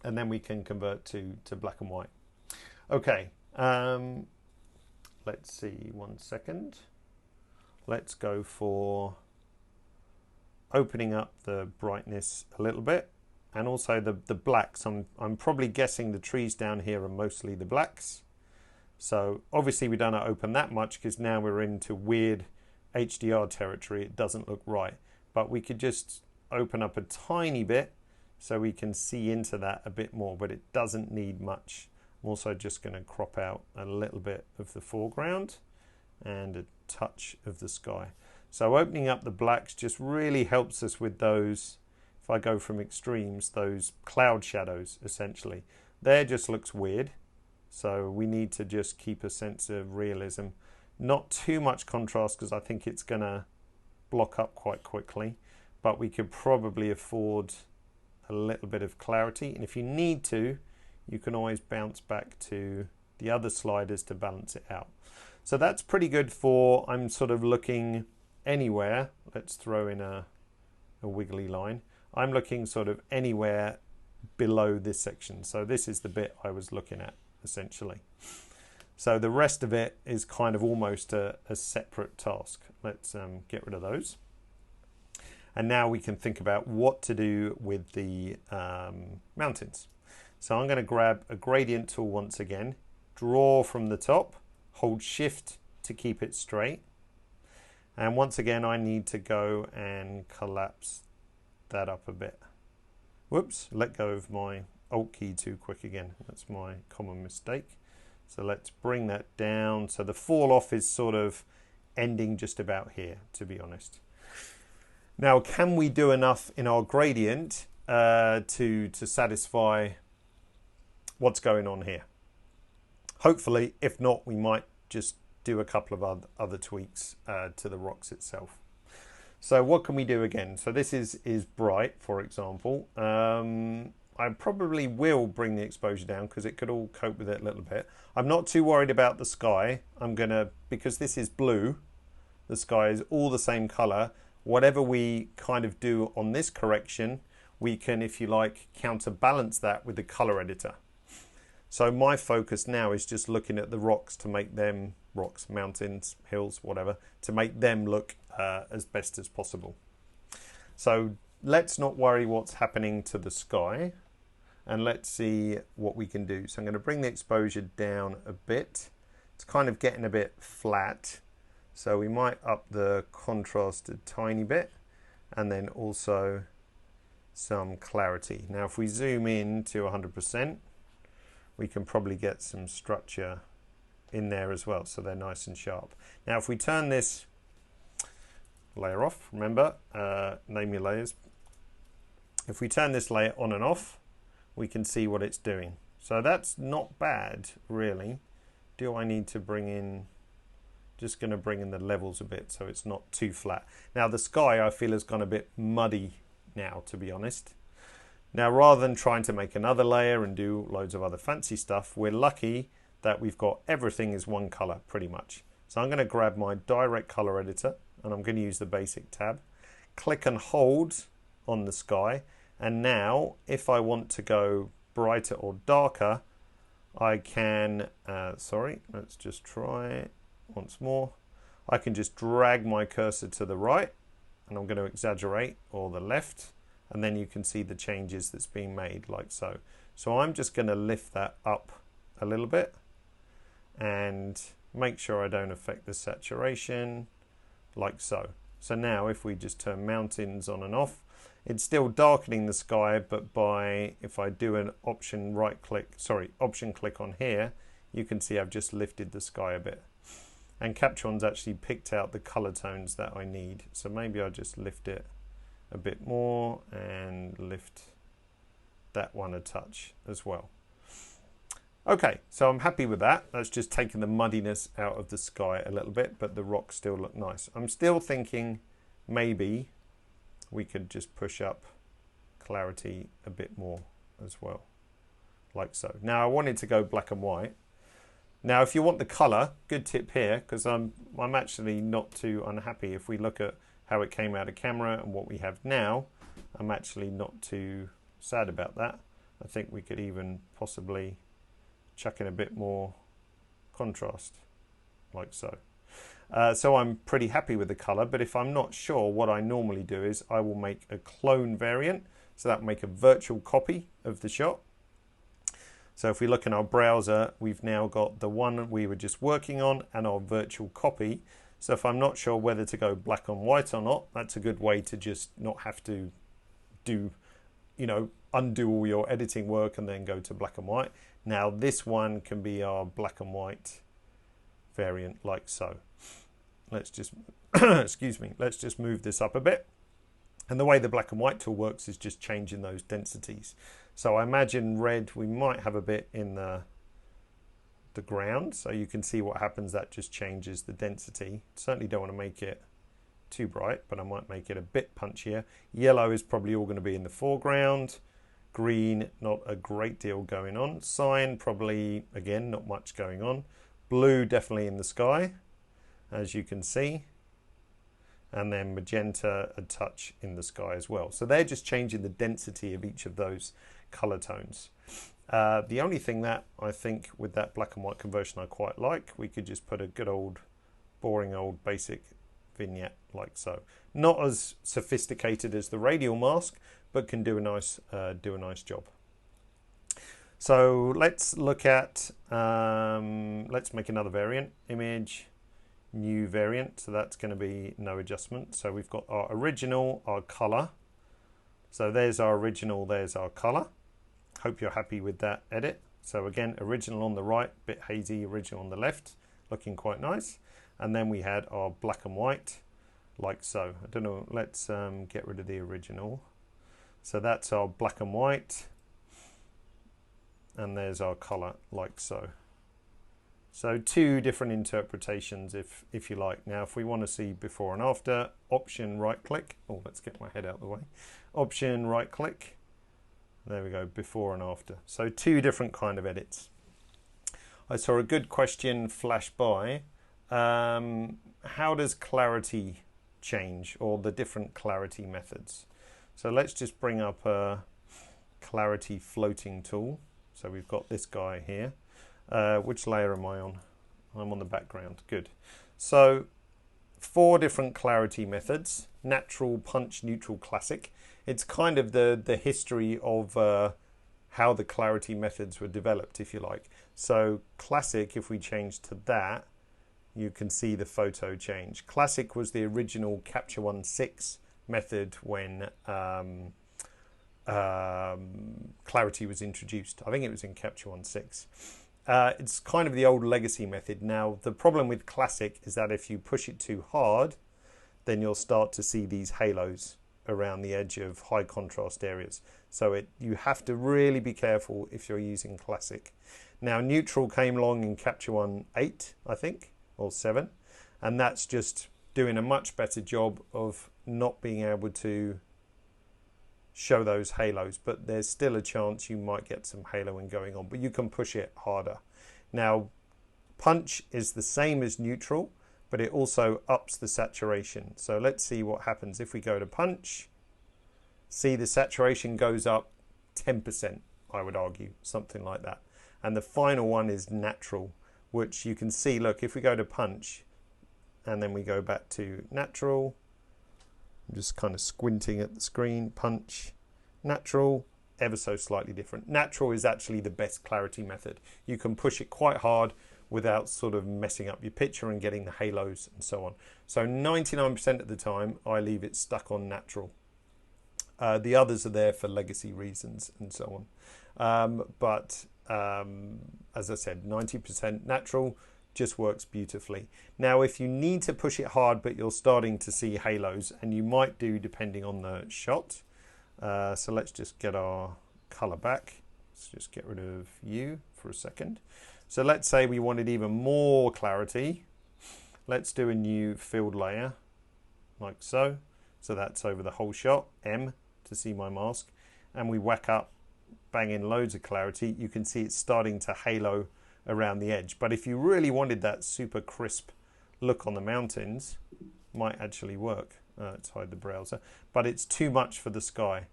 and then we can convert to black and white. Okay, let's see, 1 second. Let's go for opening up the brightness a little bit, and also the blacks. I'm probably guessing the trees down here are mostly the blacks. So obviously we don't open that much because now we're into weird HDR territory. It doesn't look right, but we could just open up a tiny bit so we can see into that a bit more, but it doesn't need much. I'm also just going to crop out a little bit of the foreground and a touch of the sky. So opening up the blacks just really helps us with those, if I go from extremes, those cloud shadows essentially. There just looks weird. So we need to just keep a sense of realism. Not too much contrast because I think it's going to block up quite quickly, but we could probably afford a little bit of clarity. And if you need to, you can always bounce back to the other sliders to balance it out. So that's pretty good for, I'm sort of looking anywhere. Let's throw in a wiggly line. I'm looking sort of anywhere below this section. So this is the bit I was looking at essentially. So the rest of it is kind of almost a separate task. Let's get rid of those. And now we can think about what to do with the mountains. So I'm going to grab a gradient tool once again, draw from the top, hold shift to keep it straight. And once again, I need to go and collapse that up a bit. Whoops, let go of my Alt key too quick again. That's my common mistake. So let's bring that down. So the fall off is sort of ending just about here, to be honest. Now, can we do enough in our gradient to satisfy what's going on here? Hopefully, if not, we might just do a couple of other tweaks to the rocks itself. So what can we do again? So this is bright, for example. I probably will bring the exposure down because it could all cope with it a little bit. I'm not too worried about the sky. I'm gonna, because this is blue, the sky is all the same color. Whatever we kind of do on this correction, we can, if you like, counterbalance that with the color editor. So my focus now is just looking at the rocks to make them, rocks, mountains, hills, whatever, to make them look as best as possible. So let's not worry what's happening to the sky, and let's see what we can do. So I'm going to bring the exposure down a bit. It's kind of getting a bit flat, so we might up the contrast a tiny bit, and then also some clarity. Now if we zoom in to 100%, we can probably get some structure in there as well, so they're nice and sharp. Now if we turn this layer off, remember, name your layers. If we turn this layer on and off, we can see what it's doing. So that's not bad, really. Do I need to bring in, just going to bring in the levels a bit so it's not too flat. Now the sky I feel has gone a bit muddy now, to be honest. Now rather than trying to make another layer and do loads of other fancy stuff, we're lucky that we've got everything is one color pretty much. So I'm going to grab my direct color editor and I'm going to use the basic tab, click and hold on the sky, and now if I want to go brighter or darker, I can, let's just try it once more. I can just drag my cursor to the right and I'm going to exaggerate, or the left, and then you can see the changes that's being made like so. So I'm just going to lift that up a little bit and make sure I don't affect the saturation like so. So now if we just turn mountains on and off, it's still darkening the sky, but if I do an option click on here, you can see I've just lifted the sky a bit. And Captron's actually picked out the color tones that I need. So maybe I'll just lift it a bit more and lift that one a touch as well. Okay, so I'm happy with that. That's just taken the muddiness out of the sky a little bit, but the rocks still look nice. I'm still thinking maybe we could just push up clarity a bit more as well, like so. Now I wanted to go black and white. Now if you want the color, good tip here, because I'm actually not too unhappy. If we look at how it came out of camera and what we have now, I'm actually not too sad about that. I think we could even possibly chuck in a bit more contrast, like so. So I'm pretty happy with the color, but if I'm not sure, what I normally do is I will make a clone variant. So that will make a virtual copy of the shot. So if we look in our browser, we've now got the one we were just working on and our virtual copy. So if I'm not sure whether to go black and white or not, that's a good way to just not have to do, undo all your editing work and then go to black and white. Now this one can be our black and white variant like so. Let's just, excuse me, let's just move this up a bit. And the way the black and white tool works is just changing those densities. So I imagine red, we might have a bit in the ground. So you can see what happens, that just changes the density. Certainly don't want to make it too bright, but I might make it a bit punchier. Yellow is probably all going to be in the foreground. Green, not a great deal going on. Cyan, probably, again, not much going on. Blue, definitely in the sky, as you can see. And then magenta, a touch in the sky as well. So they're just changing the density of each of those color tones. The only thing that I think with that black and white conversion I quite like, we could just put a good old, boring old basic vignette like so. Not as sophisticated as the radial mask, but can do a nice job. So let's look at, let's make another variant, image, new variant. So that's going to be no adjustment. So we've got our original, our color. So there's our original, there's our color. Hope you're happy with that edit. So again, original on the right, bit hazy, original on the left, looking quite nice. And then we had our black and white, like so. I don't know, let's get rid of the original. So that's our black and white. And there's our color, like so. So two different interpretations if you like. Now if we want to see before and after, option right click. Oh, let's get my head out of the way. Option right click. There we go, before and after. So two different kind of edits. I saw a good question flash by. How does clarity change, or the different clarity methods? So let's just bring up a clarity floating tool. So we've got this guy here. Which layer am I on? I'm on the background. Good. So 4 different clarity methods: natural, punch, neutral, classic. It's kind of the history of how the clarity methods were developed, if you like. So classic, if we change to that, you can see the photo change. Classic was the original Capture 1.6 method when clarity was introduced. I think it was in Capture 1.6. It's kind of the old legacy method. Now, the problem with classic is that if you push it too hard, then you'll start to see these halos around the edge of high contrast areas. So you have to really be careful if you're using classic. Now, neutral came along in Capture 1.8, I think, or 7, and that's just doing a much better job of not being able to show those halos, but there's still a chance you might get some haloing going on, but you can push it harder. Now, punch is the same as neutral, but it also ups the saturation. So let's see what happens if we go to punch. See, the saturation goes up 10%, I would argue, something like that. And the final one is natural, which you can see, look, if we go to punch and then we go back to natural, I'm just kind of squinting at the screen, punch, natural, ever so slightly different. Natural is actually the best clarity method. You can push it quite hard without sort of messing up your picture and getting the halos and so on. So 99% of the time, I leave it stuck on natural. The others are there for legacy reasons and so on. As I said, 90% natural just works beautifully. Now, if you need to push it hard, but you're starting to see halos, and you might do depending on the shot. So let's just get our color back. Let's just get rid of you for a second. So let's say we wanted even more clarity. Let's do a new field layer, like so. So that's over the whole shot, M, to see my mask. And we whack up, bang in loads of clarity. You can see it's starting to halo around the edge. But if you really wanted that super crisp look on the mountains, might actually work. Let's hide the browser. But it's too much for the sky.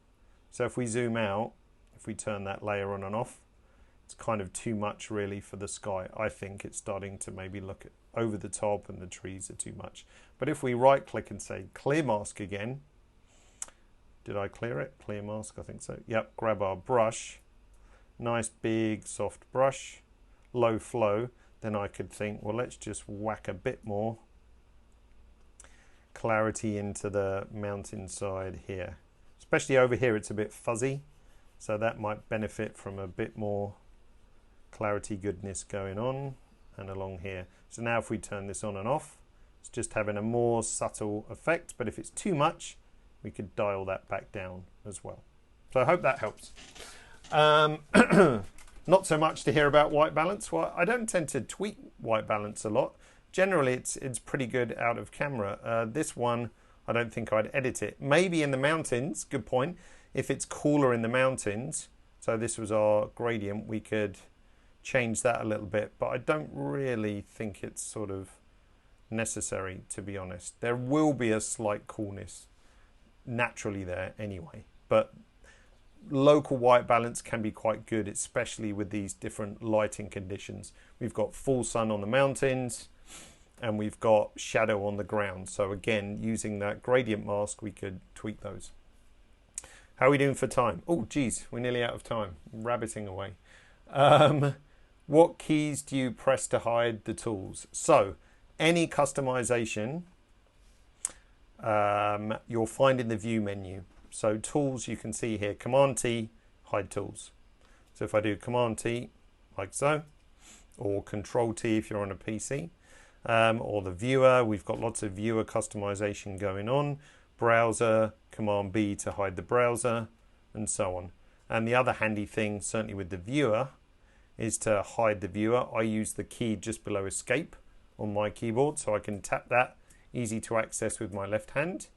So if we zoom out, if we turn that layer on and off, it's kind of too much really for the sky. I think it's starting to maybe look over the top and the trees are too much. But if we right click and say clear mask again, did I clear it? Clear mask, I think so. Yep, grab our brush, nice big soft brush, low flow, then I could think, well, let's just whack a bit more clarity into the mountainside here. Especially over here, it's a bit fuzzy, so that might benefit from a bit more clarity goodness going on, and along here. So now if we turn this on and off, it's just having a more subtle effect, but if it's too much, we could dial that back down as well. So I hope that helps. Not so much to hear about white balance. Well, I don't tend to tweak white balance a lot. Generally, it's pretty good out of camera. This one, I don't think I'd edit it. Maybe in the mountains, good point. If it's cooler in the mountains, so this was our gradient, we could change that a little bit, but I don't really think it's sort of necessary, to be honest. There will be a slight coolness naturally there anyway, but local white balance can be quite good, especially with these different lighting conditions. We've got full sun on the mountains and we've got shadow on the ground. So again, using that gradient mask, we could tweak those. How are we doing for time? Oh, geez, we're nearly out of time. Rabbiting away. What keys do you press to hide the tools? So any customization you'll find in the view menu. So tools, you can see here, Command T, hide tools. So if I do Command T, like so, or Control T if you're on a PC, or the viewer, we've got lots of viewer customization going on. Browser, Command B to hide the browser, and so on. And the other handy thing, certainly with the viewer, is to hide the viewer. I use the key just below Escape on my keyboard, so I can tap that, easy to access with my left hand,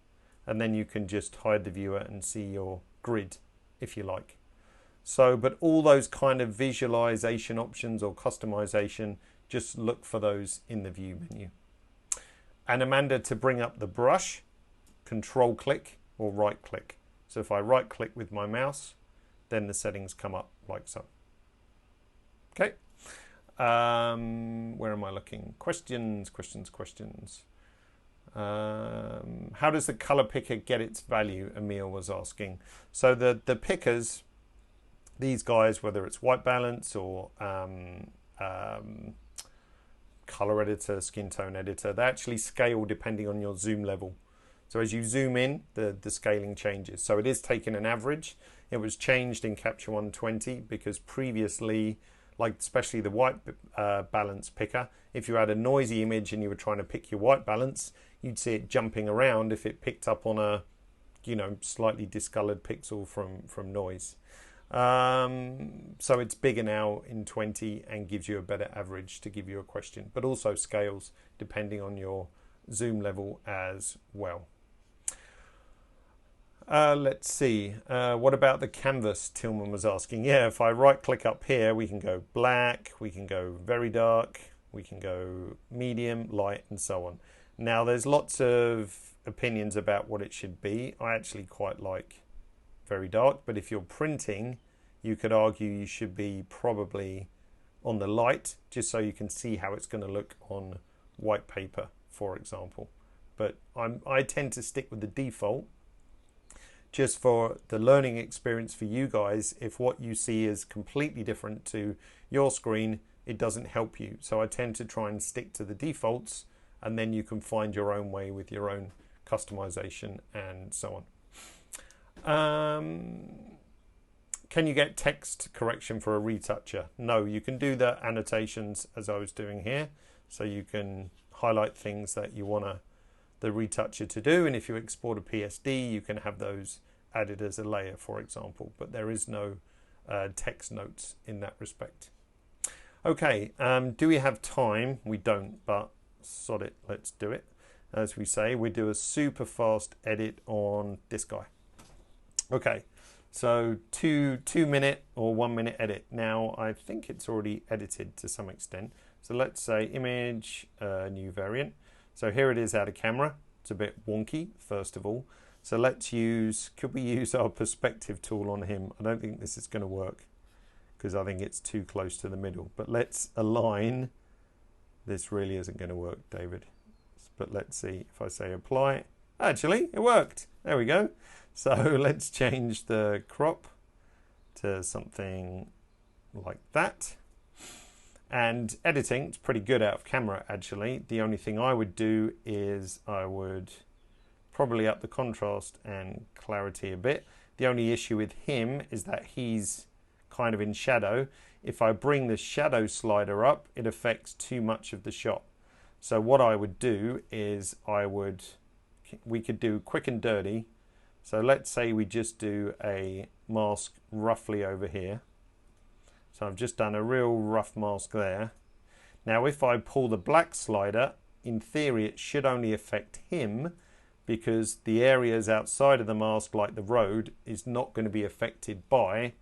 and then you can just hide the viewer and see your grid if you like. So, but all those kind of visualization options or customization, just look for those in the view menu. And Amanda, to bring up the brush, control click or right click. So if I right click with my mouse, then the settings come up like so. Okay. Where am I looking? Questions. How does the color picker get its value? Emil was asking. So the pickers, these guys, whether it's white balance or color editor, skin tone editor, they actually scale depending on your zoom level. So as you zoom in, the scaling changes. So it is taking an average. It was changed in Capture 120 because previously, like especially the white balance picker, if you had a noisy image and you were trying to pick your white balance, you'd see it jumping around if it picked up on a, slightly discolored pixel from noise. So it's bigger now in 20 and gives you a better average to give you a question, but also scales depending on your zoom level as well. Let's see. What about the canvas? Tillman was asking. Yeah, if I right click up here, we can go black, we can go very dark, we can go medium, light, and so on. Now, there's lots of opinions about what it should be. I actually quite like very dark, but if you're printing, you could argue you should be probably on the light, just so you can see how it's going to look on white paper, for example. But I tend to stick with the default, just for the learning experience for you guys. If what you see is completely different to your screen, it doesn't help you. So I tend to try and stick to the defaults, and then you can find your own way with your own customization and so on. Can you get text correction for a retoucher? No, you can do the annotations as I was doing here. So you can highlight things that you want the retoucher to do, and if you export a PSD, you can have those added as a layer, for example, but there is no text notes in that respect. Okay, do we have time? We don't, but sod it, let's do it. As we say, we do a super fast edit on this guy. Okay, so two minute or 1 minute edit. Now, I think it's already edited to some extent. So let's say image, new variant. So here it is out of camera. It's a bit wonky, first of all. So let's use, could we use our perspective tool on him? I don't think this is going to work because I think it's too close to the middle. But let's align This really isn't going to work, David. But let's see if I say apply. Actually, it worked. There we go. So let's change the crop to something like that. And editing, it's pretty good out of camera actually. The only thing I would do is I would probably up the contrast and clarity a bit. The only issue with him is that he's kind of in shadow. If I bring the shadow slider up, it affects too much of the shot. So what I would do is we could do quick and dirty. So let's say we just do a mask roughly over here. So I've just done a real rough mask there. Now if I pull the black slider, in theory it should only affect him, because the areas outside of the mask, like the road, is not going to be affected by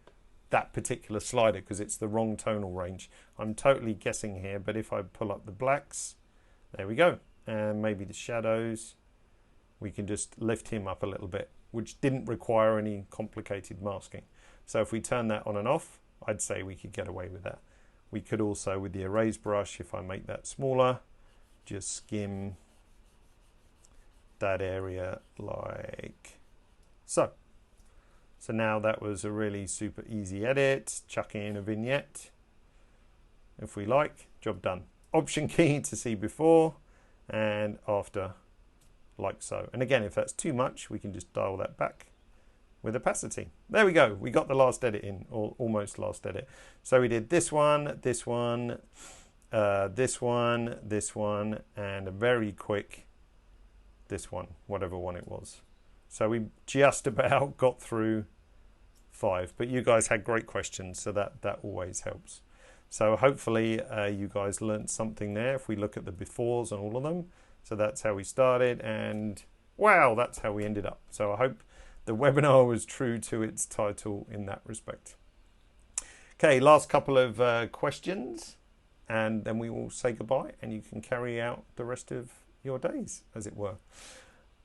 that particular slider because it's the wrong tonal range. I'm totally guessing here, but if I pull up the blacks, there we go. And maybe the shadows, we can just lift him up a little bit, which didn't require any complicated masking. So if we turn that on and off, I'd say we could get away with that. We could also, with the erase brush, if I make that smaller, just skim that area like so. So now that was a really super easy edit. Chuck in a vignette if we like. Job done. Option key to see before and after, like so. And again, if that's too much, we can just dial that back with opacity. There we go. We got the last edit in, or almost last edit. So we did this one, this one, this one, this one, and a very quick this one, whatever one it was. So we just about got through 5, but you guys had great questions, so that always helps. So hopefully you guys learned something there if we look at the befores and all of them. So that's how we started, and wow, that's how we ended up. So I hope the webinar was true to its title in that respect. Okay, last couple of questions, and then we will say goodbye, and you can carry out the rest of your days, as it were.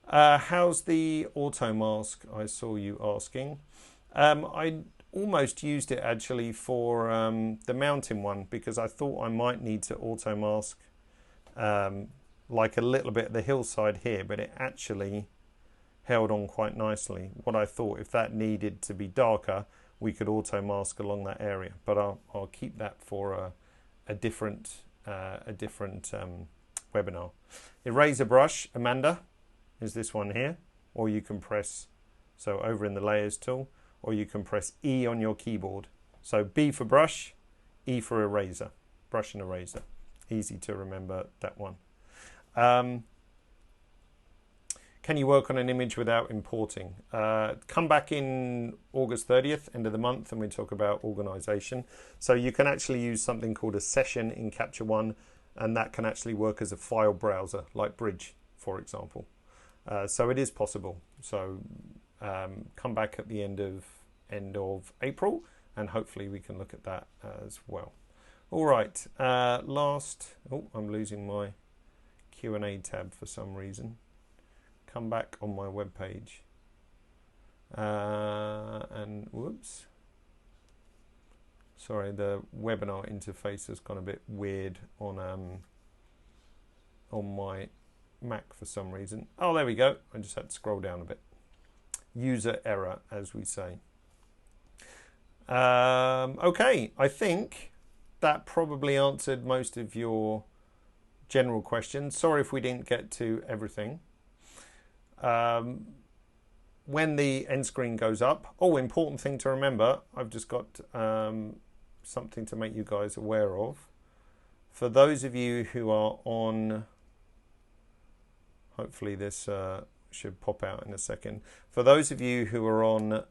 How's the auto mask? I saw you asking. I almost used it actually for the mountain one, because I thought I might need to auto mask like a little bit of the hillside here, but it actually held on quite nicely. What I thought, if that needed to be darker, we could auto mask along that area, but I'll keep that for a different webinar. Eraser brush, Amanda, is this one here, or you can press, so over in the layers tool, or you can press E on your keyboard. So B for brush, E for eraser, brush and eraser. Easy to remember that one. Can you work on an image without importing? Come back in August 30th, end of the month, and we talk about organization. So you can actually use something called a session in Capture One, and that can actually work as a file browser, like Bridge, for example. So it is possible. So come back at the end of April, and hopefully we can look at that as well. All right, I'm losing my Q&A tab for some reason. Come back on my web page, and whoops, sorry, the webinar interface has gone a bit weird on my Mac for some reason. Oh, there we go. I just had to scroll down a bit. User error, as we say. Okay, I think that probably answered most of your general questions. Sorry if we didn't get to everything. When the end screen goes up, important thing to remember, I've just got something to make you guys aware of. For those of you who are on, hopefully this should pop out in a second. For those of you who are on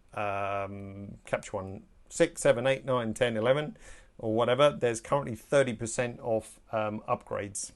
Capture One 6, 7, 8, 9, 10, 11 or whatever, there's currently 30% off upgrades.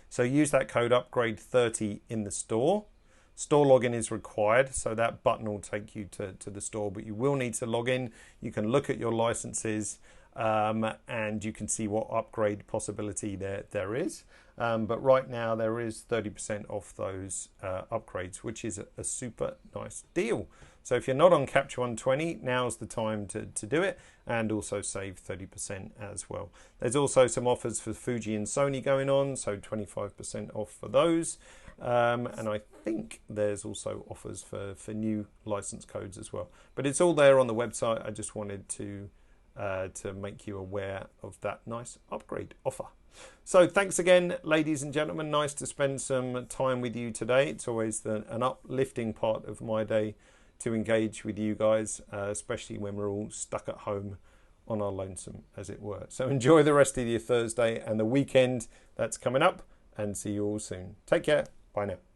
So use that code upgrade30 in the store. Store login is required, so that button will take you to the store, but you will need to log in. You can look at your licenses and you can see what upgrade possibility there is. But right now there is 30% off those upgrades, which is a super nice deal. So if you're not on Capture 120, now's the time to do it, and also save 30% as well. There's also some offers for Fuji and Sony going on, so 25% off for those. And I think there's also offers for new license codes as well. But it's all there on the website. I just wanted to make you aware of that nice upgrade offer. So thanks again, ladies and gentlemen. Nice to spend some time with you today. It's always an uplifting part of my day to engage with you guys, especially when we're all stuck at home on our lonesome, as it were. So enjoy the rest of your Thursday and the weekend that's coming up, and see you all soon. Take care. Bye now.